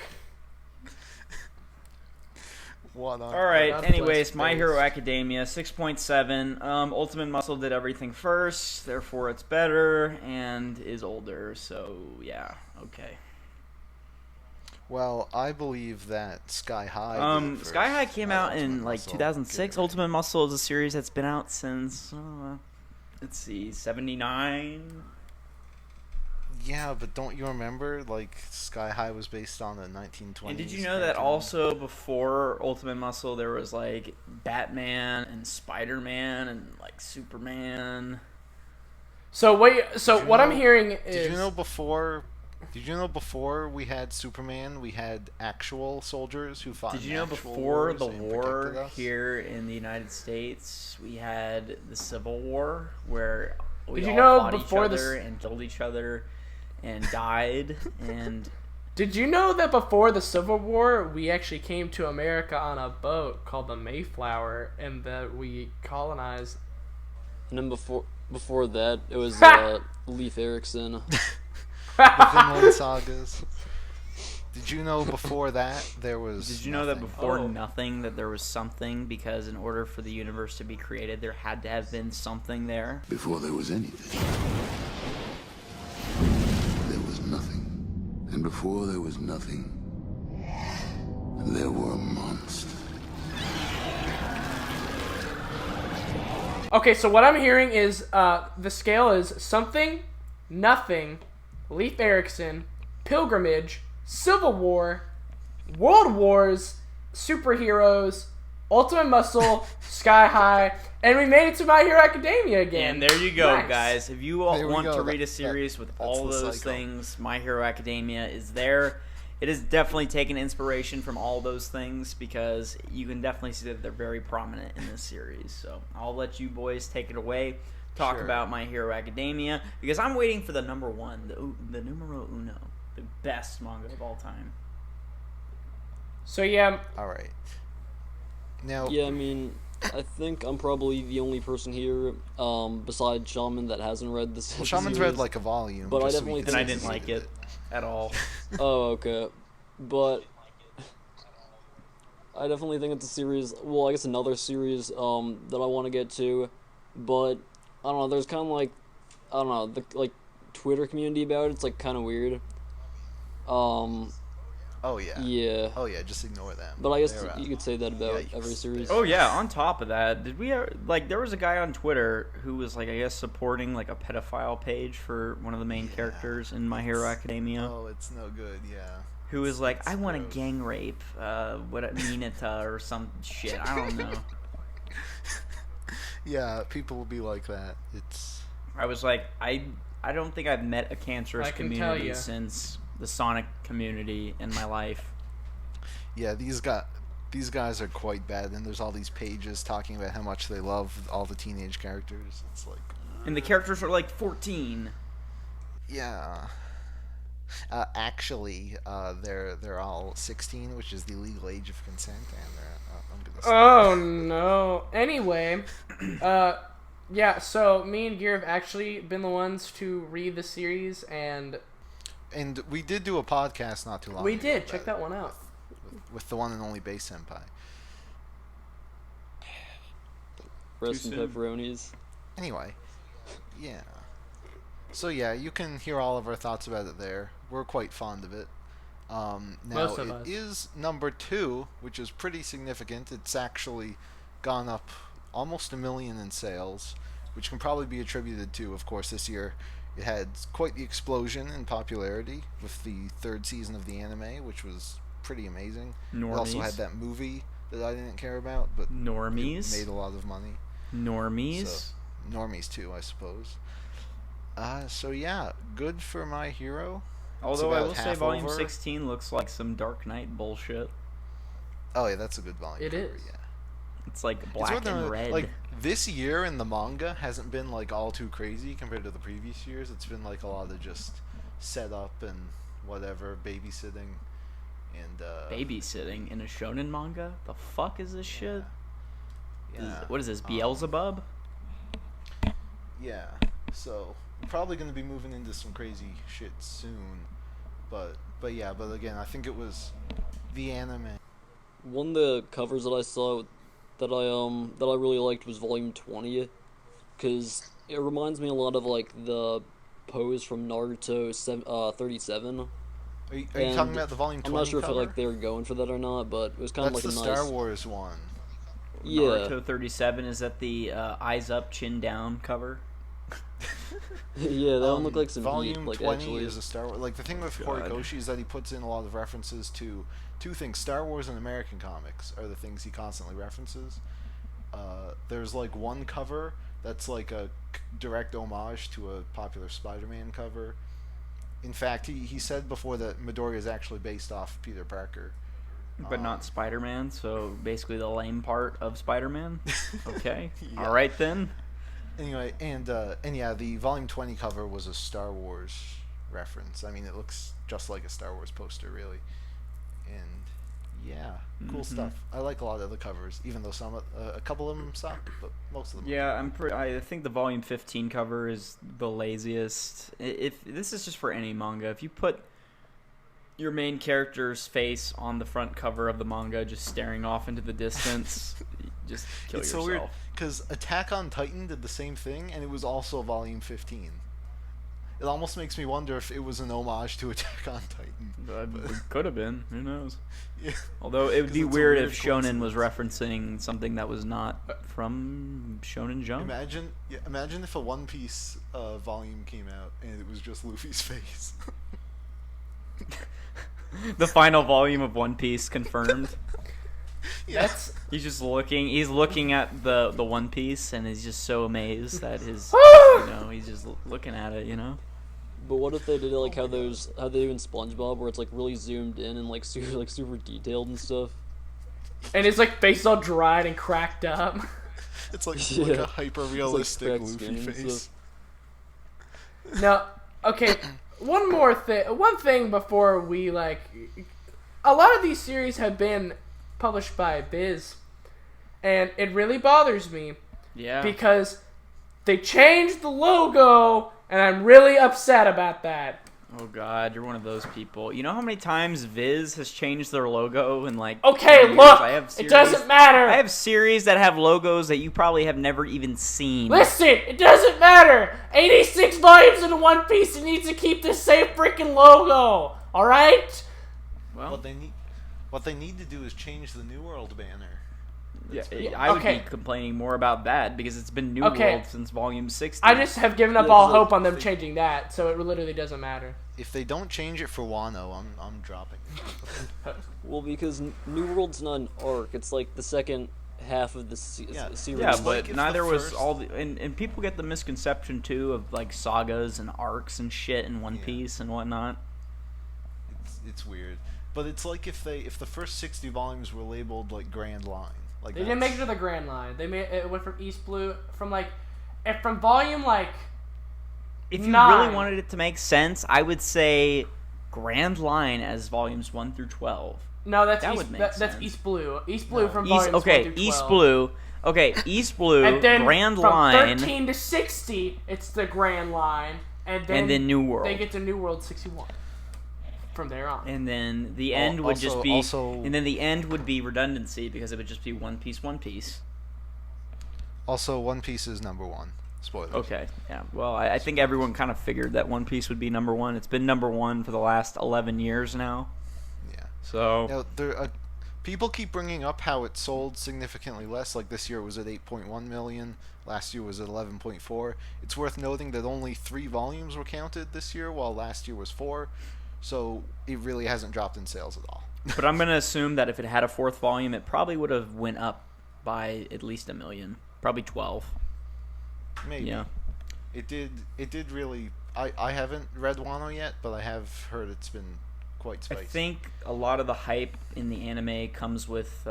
What on? All right. God Anyways, bless My Base. Hero Academia 6.7. Ultimate Muscle did everything first, therefore it's better and is older. So yeah, okay. Well, I believe that Sky High. did it first. Sky High came out in Ultimate like Muscle. 2006. Good. Ultimate Muscle is a series that's been out since let's see, 79. Yeah, but don't you remember, like, Sky High was based on the 1920s? And did you know that cartoon? also before Ultimate Muscle there was like Batman and Spider-Man and like Superman? So wait. So Did you what I'm know- hearing is. Did you know before? Did you know before we had Superman, we had actual soldiers who fought? Did in you know actual before wars the and war protected us? here in the United States, we had the Civil War where we Did you all know fought before each this- other and killed each other and died and Did you know that before the Civil War, we actually came to America on a boat called the Mayflower, and that we colonized? And then before that, it was Leif Erikson. The Vinland sagas. Did you know before that there was? did you know that nothing? before Oh. nothing that there was something, because in order for the universe to be created there had to have been something there? Before there was anything, there was nothing. And before there was nothing, there were monsters. Okay, so what I'm hearing is the scale is something, nothing, Leif Erikson, pilgrimage, Civil War, World Wars, superheroes, Ultimate Muscle, Sky High, and we made it to My Hero Academia again. And there you go, Nice. guys. If you all There we want go. to read a That- series with that's all the those cycle. things, My Hero Academia is there. It has definitely taken inspiration from all those things, because you can definitely see that they're very prominent in this series. So I'll let you boys take it away, talk Sure. about My Hero Academia, because I'm waiting for the number one, the numero uno, the best manga of all time. So yeah, All right. Now, Yeah, I mean, I think I'm probably the only person here, besides Shaman, that hasn't read this. well, Shaman's read like a volume, But I just so definitely he And can I think- say didn't he like hated it at all. Oh, okay. But I definitely think it's a series. Well, I guess another series that I want to get to, but I don't know. There's kind of like I don't know the like Twitter community about it. It's like kind of weird. Oh yeah. Yeah. Oh yeah. Just ignore them. But I guess They're, you could say that about yikes. every series. Oh yeah, on top of that, did we ever, like, there was a guy on Twitter who was like, I guess, supporting like a pedophile page for one of the main characters in My Hero Academia, Oh, it's no good. Yeah. who was like, I want gross. to gang rape Mineta or some shit. I don't know. Yeah. People will be like that. It's. I was like, I don't think I've met a cancerous I can tell community ya. since the Sonic community in my life. Yeah. These guys are quite bad, and there's all these pages talking about how much they love all the teenage characters. It's like. And the characters are like 14. Yeah. Actually, they're all 16, which is the legal age of consent, and I'm gonna say oh no. Anyway, yeah. So me and Gear have actually been the ones to read the series, and and we did do a podcast not too long we ago did about check it that one out. with the one and only Base Senpai. Rest in Too soon. pepperonis. Anyway, yeah. So yeah, you can hear all of our thoughts about it there. We're quite fond of it. Now Most of it us. is number 2, which is pretty significant. It's actually gone up almost 1 million in sales, which can probably be attributed to, of course, this year it had quite the explosion in popularity with the 3rd season of the anime, which was pretty amazing. It also Normies. had that movie that I didn't care about, but Normies. it made a lot of money. Normies. So, normies too, I suppose. So yeah, good for My Hero. Although I about will say half Volume over. 16 looks like some Dark Knight bullshit. Oh yeah, that's a good volume. It cover, is. Yeah. It's like It's black one of and the- red. Like this year in the manga hasn't been like all too crazy compared to the previous years. It's been like a lot of just setup and whatever, babysitting, and Babysitting in a shonen manga? The fuck is this shit? yeah. What is this, Beelzebub? Yeah. So we're probably gonna be moving into some crazy shit soon, but again, I think it was the anime. One of the covers that I saw that I really liked was Volume 20, because it reminds me a lot of like the pose from Naruto 37. Are you And talking about the volume 20 I'm not sure cover? if like they were going for that or not, but it was kind That's of the like a nice. Star Wars one. Yeah. Naruto 37, is that the eyes up, chin down cover? Yeah, that one looked like some Volume heat, like 20 actually. is a Star Wars. Like the thing with God. Horikoshi is that he puts in a lot of references to two things: Star Wars and American comics are the things he constantly references. There's like one cover that's like a direct homage to a popular Spider-Man cover. In fact, he said before that Midori is actually based off Peter Parker. But not Spider-Man, so basically the lame part of Spider-Man? Okay. Yeah. Alright then. Anyway, and yeah, the Volume 20 cover was a Star Wars reference. I mean, it looks just like a Star Wars poster, really. And yeah, cool stuff. I like a lot of the covers, even though a couple of them suck, but most of them. Yeah, I think the Volume 15 cover is the laziest. If this is just for any manga, if you put your main character's face on the front cover of the manga, just staring off into the distance, just kill it's yourself. So weird because Attack on Titan did the same thing, and it was also Volume 15. It almost makes me wonder if it was an homage to Attack on Titan. It could have been. Who knows? Yeah. Although it would be weird if Shonen was coincidence. referencing something that was not from Shonen Jump. Imagine if a One Piece volume came out and it was just Luffy's face. The final volume of One Piece confirmed. Yes. He's just looking. He's looking at the One Piece, and he's just so amazed that his, he's just looking at it. But what if they did it like how they do in SpongeBob, where it's like really zoomed in and like super detailed and stuff? And his like face all dried and cracked up. It's like a hyper realistic Luffy face. Now, okay, one thing before we a lot of these series have been published by Viz, and it really bothers me. Yeah. Because they changed the logo, and I'm really upset about that. Oh God, you're one of those people. You know how many times Viz has changed their logo in like? Okay, 10 years? look, I have it doesn't matter. I have series that have logos that you probably have never even seen. Listen, it doesn't matter. 86 volumes in One Piece, it needs to keep the same freaking logo. All right. Well, what they need to do is change the New World banner. Yeah, I would be complaining more about that because it's been New World since Volume 60. I just have given up all hope on them changing that, so it literally doesn't matter. If they don't change it for Wano, I'm dropping. Well, because New World's not an arc; it's like the second half of the series. Yeah, but neither was all the and people get the misconception too of like sagas and arcs and shit in One Piece and whatnot. It's weird, but it's like if the first 60 volumes were labeled like Grand Line. Like they didn't make it to the Grand Line. It went from East Blue from volume If you 9. really wanted it to make sense, I would say Grand Line as volumes 1 through 12. No, that's sense. East Blue. East Blue from volumes 1 through 12. East Blue. Okay, East Blue, and then Grand from Line. 13 to 60, it's the Grand Line, and then New World. They get to New World 61. From there on. And then the end would just be and then the end would be redundancy because it would just be One Piece. Also, One Piece is number 1. Spoilers. Okay, yeah. Well, I think everyone kind of figured that One Piece would be number 1. It's been number 1 for the last 11 years now. Yeah. So people keep bringing up how it sold significantly less. Like this year it was at 8.1 million. Last year was at 11.4. It's worth noting that only 3 volumes were counted this year, while last year was 4. So it really hasn't dropped in sales at all. But I'm going to assume that if it had a 4th volume, it probably would have went up by at least 1 million. Probably 12. Maybe. Yeah. It did really... I haven't read Wano yet, but I have heard it's been quite spicy. I think a lot of the hype in the anime comes with...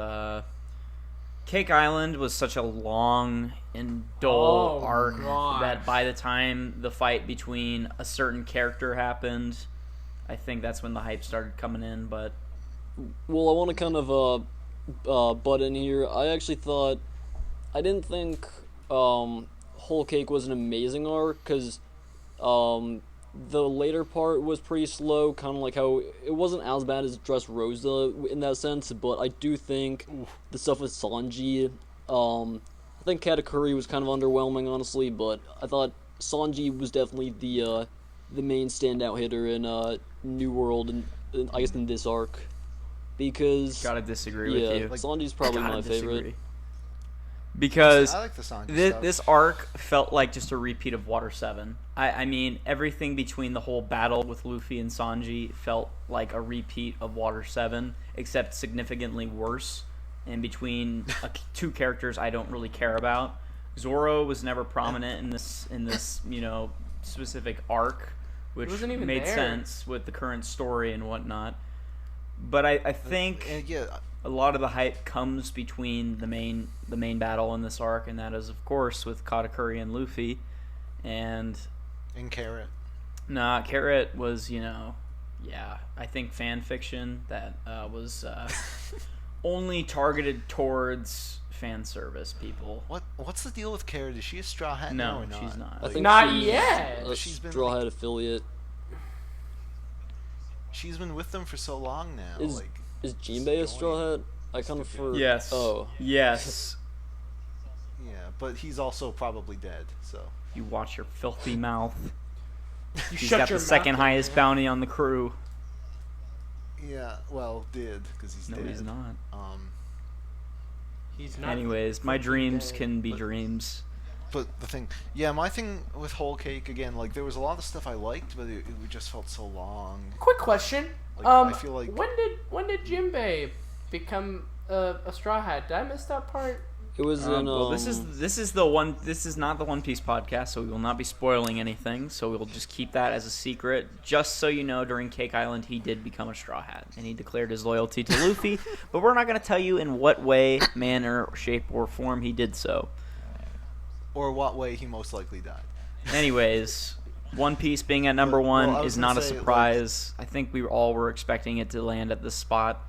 Cake Island was such a long and dull arc that by the time the fight between a certain character happened... I think that's when the hype started coming in, but... Well, I want to kind of butt in here. I didn't think Whole Cake was an amazing arc, because the later part was pretty slow, kind of like how it wasn't as bad as Dressrosa in that sense, but I do think the stuff with Sanji, I think Katakuri was kind of underwhelming, honestly, but I thought Sanji was definitely the main standout hitter in New World, and I guess in this arc, because gotta disagree with you. Sanji's probably my favorite. Because I like the Sanji this arc felt like just a repeat of Water 7. I mean, everything between the whole battle with Luffy and Sanji felt like a repeat of Water 7, except significantly worse, and between 2 characters I don't really care about. Zoro was never prominent in this specific arc, which wasn't even made there. sense with the current story and whatnot. But I think yeah, a lot of the hype comes between the main battle in this arc, and that is, of course, with Katakuri and Luffy. And Carrot. nah, Carrot was, I think fan fiction that was only targeted towards fan service people. What's the deal with Carrot? Is she a Straw Hat now No, or not? she's not. I think Not she's yet. a She's been, Straw like- Hat affiliate. She's been with them for so long now. Is Jinbei a Straw Hat? I kind of for Yes. Oh, Yes. Yeah, but he's also probably dead. So You watch your filthy mouth. You He's shut got your the second mouth, highest man. bounty on the crew. yeah, well, did because he's No, dead. he's not. He's not. Anyways, my dreams dead, can be but- dreams. But the thing, my thing with Whole Cake again, like there was a lot of stuff I liked, but it just felt so long. Quick question. Like, I feel like when did Jinbei become a Straw Hat? Did I miss that part? it was in. Well, this is the one. This is not the One Piece podcast, so we will not be spoiling anything. So we will just keep that as a secret. Just so you know, during Cake Island, he did become a Straw Hat, and he declared his loyalty to Luffy. But we're not going to tell you in what way, manner, shape, or form he did so. or what way he most likely died. Anyways, One Piece being at number one I was is gonna not a say, like- surprise. I think we all were expecting it to land at this spot.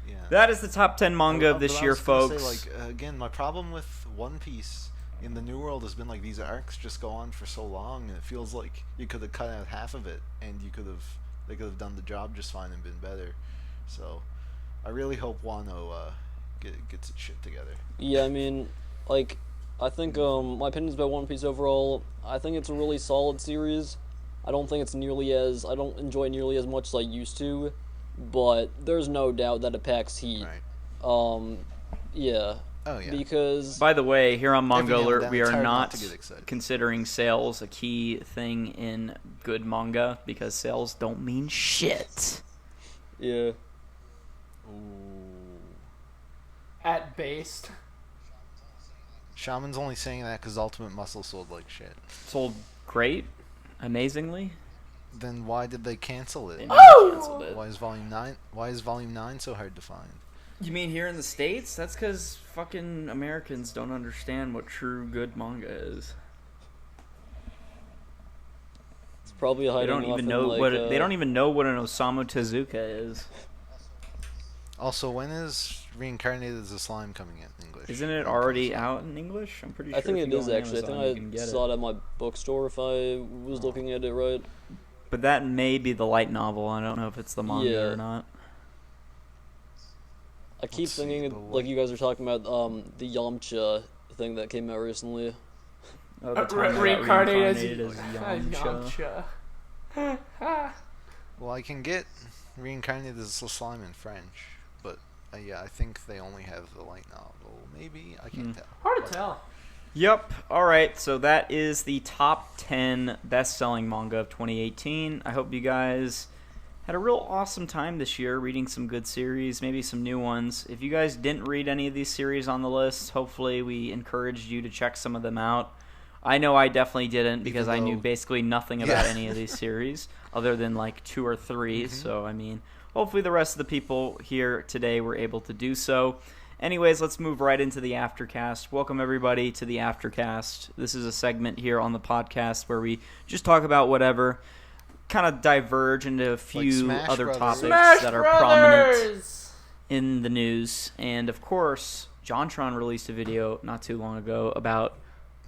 Yeah. That is the top 10 manga of But this I year, was gonna folks. say, again, my problem with One Piece in the New World has been like these arcs just go on for so long, and it feels like you could have cut out half of it, and they could have done the job just fine and been better. So, I really hope Wano gets its shit together. Yeah, I mean, like, I think my opinions about One Piece overall. I think it's a really solid series. I don't think it's I don't enjoy nearly as much as I used to, but there's no doubt that it packs heat. Right. Yeah. Oh yeah. Because By the way, here on Manga Every now and Alert, then we it's are hard not not to get excited. considering sales a key thing in good manga, because sales don't mean shit. yeah. Ooh. At base. Shaman's only saying that because Ultimate Muscle sold like shit. Sold great, amazingly. Then why did they cancel it? They never canceled it. Why is Volume 9 so hard to find? You mean here in the States? That's because fucking Americans don't understand what true good manga is. It's probably They hiding don't off even in, know like, they don't even know what an Osamu Tezuka is. Also, when is Reincarnated as a Slime coming in English? Isn't it already out in English? I'm pretty sure. I think if it you go is on actually. Amazon, I you can think I get saw it. it at my bookstore if I was looking at it right. But that may be the light novel. I don't know if it's the manga Yeah. or not. I keep Let's see, thinking, the like you guys are talking about the Yamcha thing that came out recently. Oh, the time I got Reincarnated as Yamcha. Yamcha. Well, I can get Reincarnated as a Slime in French, but yeah, I think they only have the light novel. Maybe? I can't tell. Hard to tell. Yep. All right. So that is the top 10 best-selling manga of 2018. I hope you guys had a real awesome time this year reading some good series, maybe some new ones. If you guys didn't read any of these series on the list, hopefully we encouraged you to check some of them out. I know I definitely didn't, because I knew though- basically nothing about Yeah. any of these series other than like 2 or 3. So, I mean, hopefully the rest of the people here today were able to do so. Anyways, let's move right into the Aftercast. Welcome, everybody, to the Aftercast. This is a segment here on the podcast where we just talk about whatever, kind of diverge into a few Smash other Brothers. topics Smash that are prominent Brothers! in the news. And, of course, JonTron released a video not too long ago about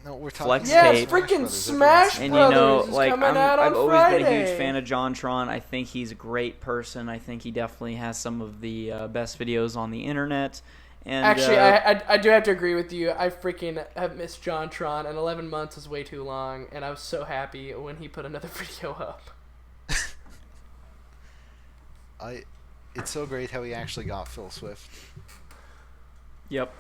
No, we're talking Flex Yes, tape. freaking Brothers. Smash and Brothers you know, is like coming out on I've always been a huge Friday. fan of JonTron. I think he's a great person. I think he definitely has some of the best videos on the internet. And Actually, I do have to agree with you. I freaking have missed JonTron, and 11 months is way too long, and I was so happy when he put another video up. It's so great how he actually got Phil Swift. yep,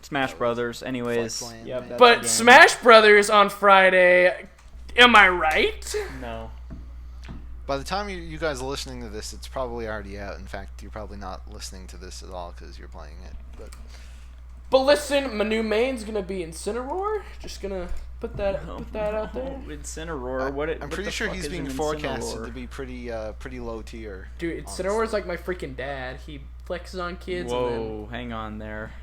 Smash Brothers. Anyways, Flex Land, yep. man. that's the But game. Smash Brothers on Friday, am I right? No. By the time you guys are listening to this, it's probably already out. In fact, you're probably not listening to this at all because you're playing it. But But listen, my new main's gonna be Incineroar. Just gonna put that out there. Incineroar. I'm pretty sure he's being forecasted to be pretty low tier. Dude, Incineroar's like my freaking dad. He flexes on kids. Whoa, And then... hang on there.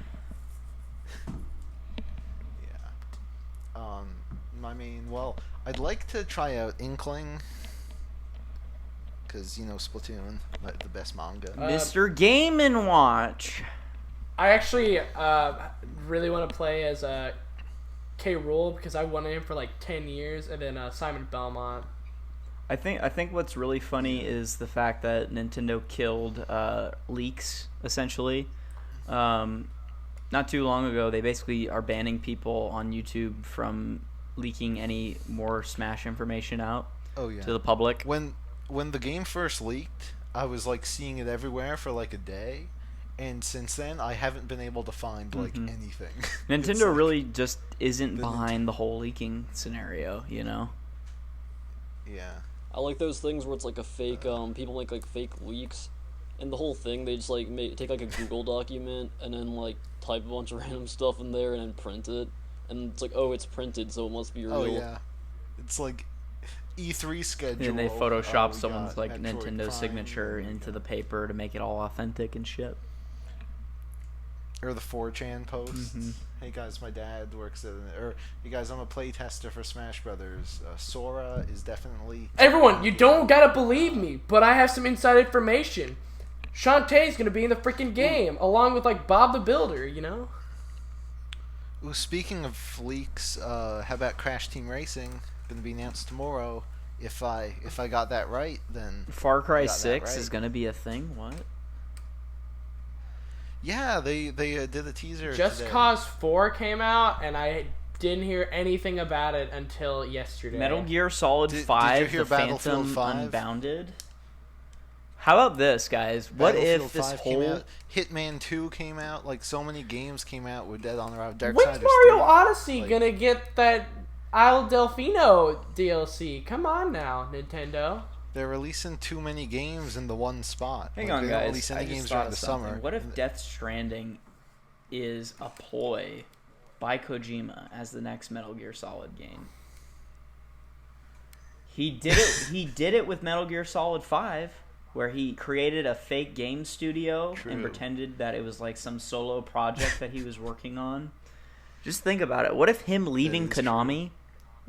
Yeah. I mean, well, I'd like to try out Inkling. Because, Splatoon, the best manga. Mr. Game & Watch. I actually really want to play as K. Rool because I wanted him for like 10 years, and then Simon Belmont. I think what's really funny is the fact that Nintendo killed leaks, essentially. Not too long ago, they basically are banning people on YouTube from leaking any more Smash information out to the public. When the game first leaked, I was like seeing it everywhere for like a day, and since then I haven't been able to find like anything. Nintendo like, really just isn't behind the whole leaking scenario, Yeah. I like those things where it's like a fake, people make like fake leaks, and the whole thing, they just like take like a Google document and then like type a bunch of random stuff in there and then print it, and it's like, oh, it's printed, so it must be real. Oh yeah, it's like E3 schedule. And they Photoshop someone's like Nintendo signature into the paper to make it all authentic and shit. Or the 4chan post. Hey guys, my dad works at or you guys, I'm a playtester for Smash Brothers. Sora is definitely. Everyone, you don't gotta believe me, but I have some inside information. Shantae's gonna be in the freaking game, along with like Bob the Builder, Ooh, speaking of leaks, how about Crash Team Racing? Gonna be announced tomorrow. If I got that right, then Far Cry 6 is gonna be a thing. What? Yeah, they did a teaser. Just today. Cause 4 came out, and I didn't hear anything about it until yesterday. Metal Gear Solid 5, The Phantom Unbounded. How about this, guys? What if this whole Hitman 2 came out? Like, so many games came out with Dead on the Road. When's Mario Odyssey gonna get that Isle Delfino DLC? Come on now, Nintendo. They're releasing too many games in the one spot. Hang on, they guys. Don't release any games during the summer. What if Death Stranding is a ploy by Kojima as the next Metal Gear Solid game? He did it. He did it with Metal Gear Solid 5, where he created a fake game studio and pretended that it was like some solo project that he was working on. Just think about it. What if him leaving Konami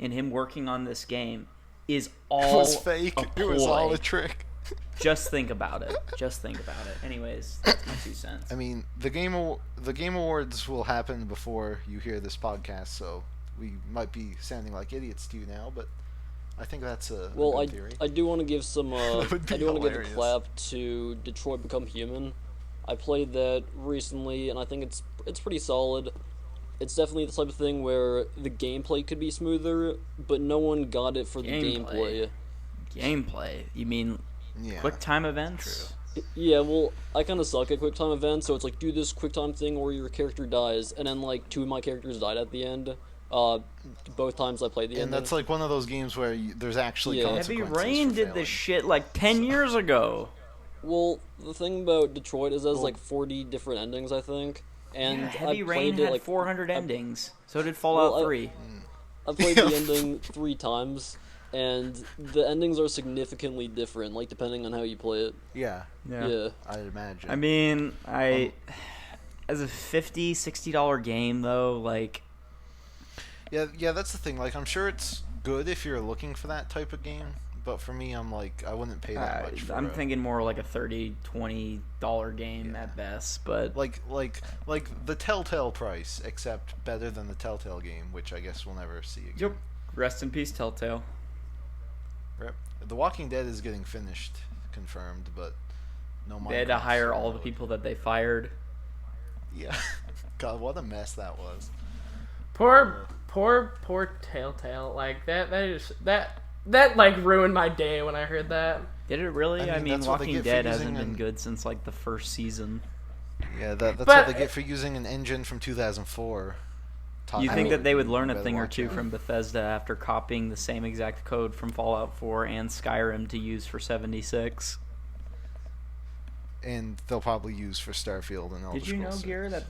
and him working on this game is all it was fake. It was all a trick. Just think about it. Anyways, that's my 2 cents. I mean, the Game Awards will happen before you hear this podcast, so we might be sounding like idiots to you now, but I think that's a good theory. I do want to give some I do want to give a clap to Detroit Become Human. I played that recently, and I think it's pretty solid. It's definitely the type of thing where the gameplay could be smoother, but no one got it for the gameplay. Gameplay? You mean quick time events? Yeah, well, I kind of suck at quick time events, so it's like, do this quick time thing where your character dies, and then like 2 of my characters died at the end. Both times I played the end. And that's like one of those games where there's actually consequences. Heavy Rain did this shit like 10 years ago. Well, the thing about Detroit is it has like 40 different endings, I think. And Heavy Rain had like 400 endings. So did Fallout 3. I played the ending 3 times, and the endings are significantly different, like depending on how you play it. Yeah. I'd imagine. I mean, as a $50, $60 game though, like. Yeah, that's the thing. Like, I'm sure it's good if you're looking for that type of game. But for me, I'm like, I wouldn't pay that much for I'm thinking more like a $30, $20 game at best, but like the Telltale price, except better than the Telltale game, which I guess we'll never see again. Yep. Rest in peace, Telltale. Rip. The Walking Dead is getting finished, confirmed, but no Minecraft. They had to hire all the people that they fired. Yeah. God, what a mess that was. Poor Telltale. Like that like ruined my day when I heard that. Did it really? I mean Walking Dead hasn't been good since like the first season. Yeah, that's what they get for using an engine from 2004. You think that they would learn a thing or two from Bethesda after copying the same exact code from Fallout 4 and Skyrim to use for 76? and they'll probably use for Starfield and Elder Did you know, Scrolls Gear, 6.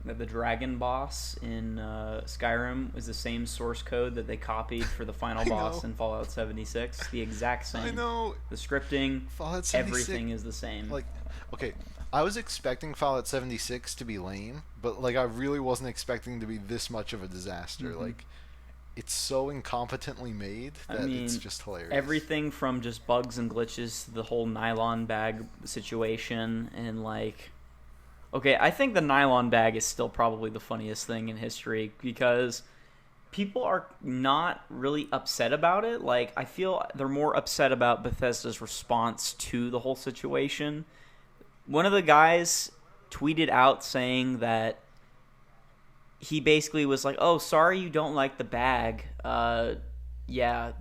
that the dragon boss in Skyrim is the same source code that they copied for the final boss know. in Fallout 76? The exact same. I know. The scripting, Fallout 76, everything is the same. Like, okay, I was expecting Fallout 76 to be lame, but like I really wasn't expecting to be this much of a disaster. Mm-hmm. Like, it's so incompetently made that it's just hilarious. Everything from just bugs and glitches to the whole nylon bag situation, and like, okay, I think the nylon bag is still probably the funniest thing in history because people are not really upset about it. Like, I feel they're more upset about Bethesda's response to the whole situation. One of the guys tweeted out saying that he basically was like, "Oh, sorry you don't like the bag. Yeah,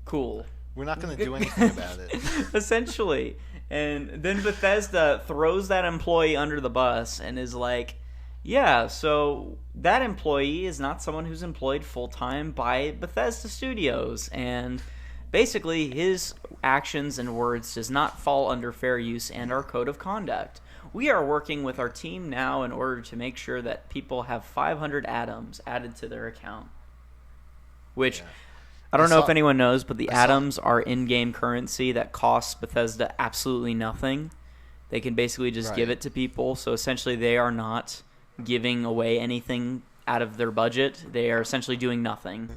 cool." We're not going to do anything about it. Essentially. And then Bethesda throws that employee under the bus and is like, yeah, so that employee is not someone who's employed full-time by Bethesda Studios. And basically, his actions and words does not fall under fair use and our code of conduct. We are working with our team now in order to make sure that people have 500 atoms added to their account. Which, I don't know if anyone knows, but the atoms are in-game currency that costs Bethesda absolutely nothing. They can basically just give it to people. So essentially they are not giving away anything out of their budget. They are essentially doing nothing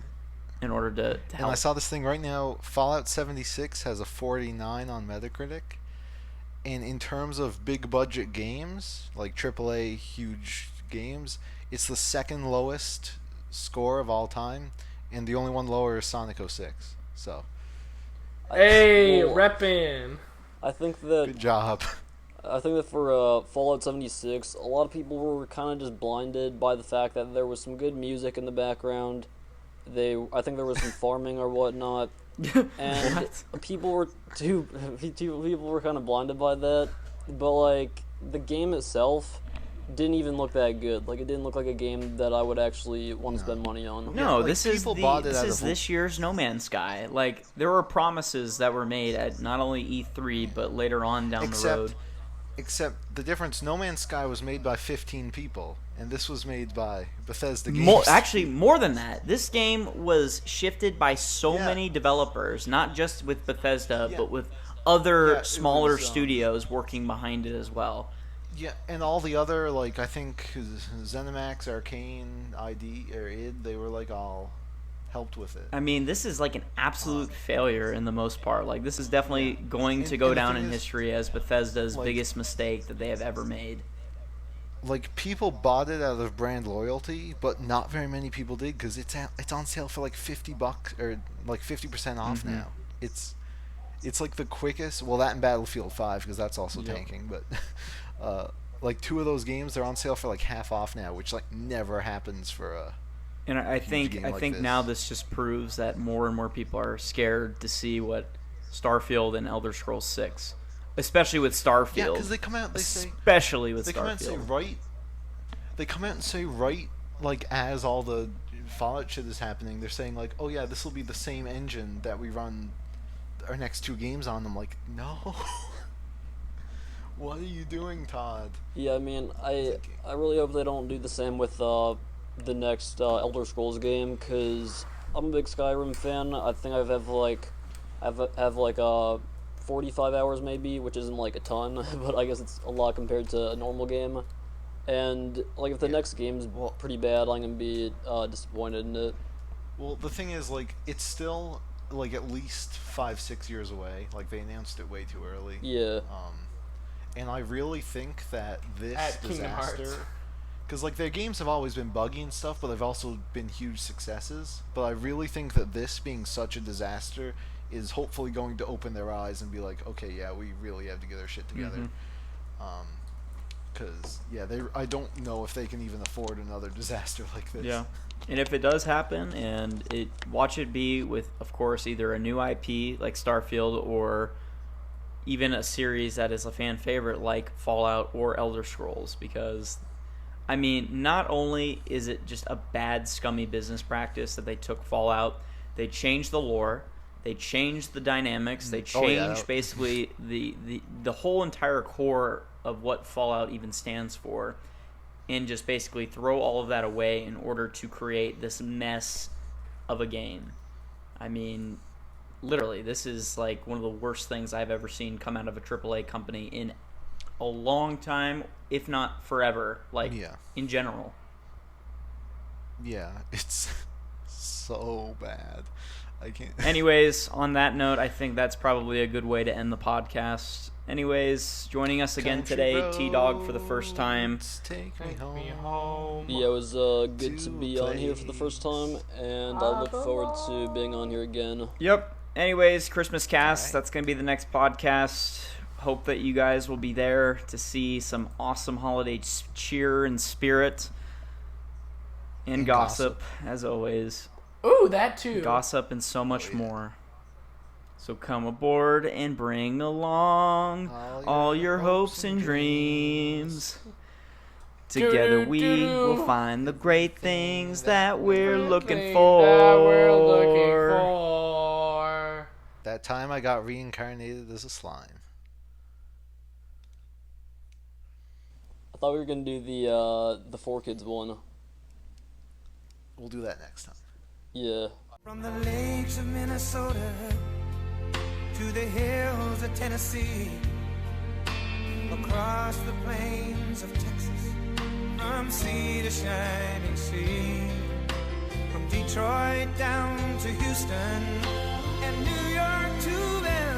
in order to help. And I saw this thing right now. Fallout 76 has a 49 on Metacritic. And in terms of big budget games, like AAA huge games, it's the second lowest score of all time, and the only one lower is Sonic 06. So, hey, reppin'. I think that good job. I think that for Fallout 76, a lot of people were kind of just blinded by the fact that there was some good music in the background. I think there was some farming or whatnot, and people were people were kind of blinded by that. But like the game itself didn't even look that good. Like it didn't look like a game that I would actually want to spend money on. No, like, this is people this year's No Man's Sky. Like there were promises that were made at not only E3 but later on down the road. Except the difference, No Man's Sky was made by 15 people, and this was made by Bethesda Games. Actually, more than that. This game was shifted by so many developers, not just with Bethesda, but with other smaller studios working behind it as well. Yeah, and all the other, like, I think ZeniMax, Arcane, ID, or id, they were, like, all helped with it. I mean, this is like an absolute failure in the most part. Like, this is definitely going to go down in history as Bethesda's biggest mistake that they have ever made. Like, people bought it out of brand loyalty, but not very many people did because it's on sale for like $50 or like 50% off now. It's like the quickest. Well, that and Battlefield 5 because that's also tanking, but like two of those games they're on sale for like half off now, which like never happens for a. And I think now this just proves that more and more people are scared to see what Starfield and Elder Scrolls 6, especially with Starfield. Yeah, because they come out, they say, especially with they Starfield. come out and say they come out and say like as all the Fallout shit is happening, they're saying like, oh yeah, this will be the same engine that we run our next two games on. I'm like, no. What are you doing, Todd? Yeah, I mean, I really hope they don't do the same with the next Elder Scrolls game, because I'm a big Skyrim fan. I think I have like 45 hours maybe, which isn't like a ton, but I guess it's a lot compared to a normal game. And like if the next game's pretty bad, I'm gonna be disappointed in it. Well, the thing is, like, it's still like at least 5-6 years away. Like they announced it way too early. Yeah. And I really think that this At Kingdom Hearts. disaster, because like their games have always been buggy and stuff, but they've also been huge successes. But I really think that this being such a disaster is hopefully going to open their eyes and be like, okay, yeah, we really have to get our shit together. Because I don't know if they can even afford another disaster like this. Yeah, and if it does happen, and watch it be with, of course, either a new IP like Starfield or even a series that is a fan favorite like Fallout or Elder Scrolls, because I mean, not only is it just a bad, scummy business practice that they took Fallout, they changed the lore, They changed the dynamics. They Oh, yeah. changed basically the whole entire core of what Fallout even stands for, and just basically throw all of that away in order to create this mess of a game. I mean, literally, this is like one of the worst things I've ever seen come out of a AAA company in a long time, if not forever, like in general. Yeah, it's so bad. I can't. Anyways, on that note, I think that's probably a good way to end the podcast. Anyways, joining us again today, T-Dog for the first time. Take me home. Yeah, it was good to be on here for the first time, and I look forward to being on here again. Yep. Anyways, Christmas cast, Alright. that's going to be the next podcast. Hope that you guys will be there to see some awesome holiday cheer and spirit. And gossip, as always. Ooh, that too. Gossip and so much more. So come aboard and bring along all your hopes and dreams. Together we will find the great things that we're looking for. That time I got reincarnated as a slime. I thought we were gonna do the 4Kids one. We'll do that next time. Yeah. From the lakes of Minnesota to the hills of Tennessee, across the plains of Texas, from sea to shining sea, from Detroit down to Houston and New York to Vancouver.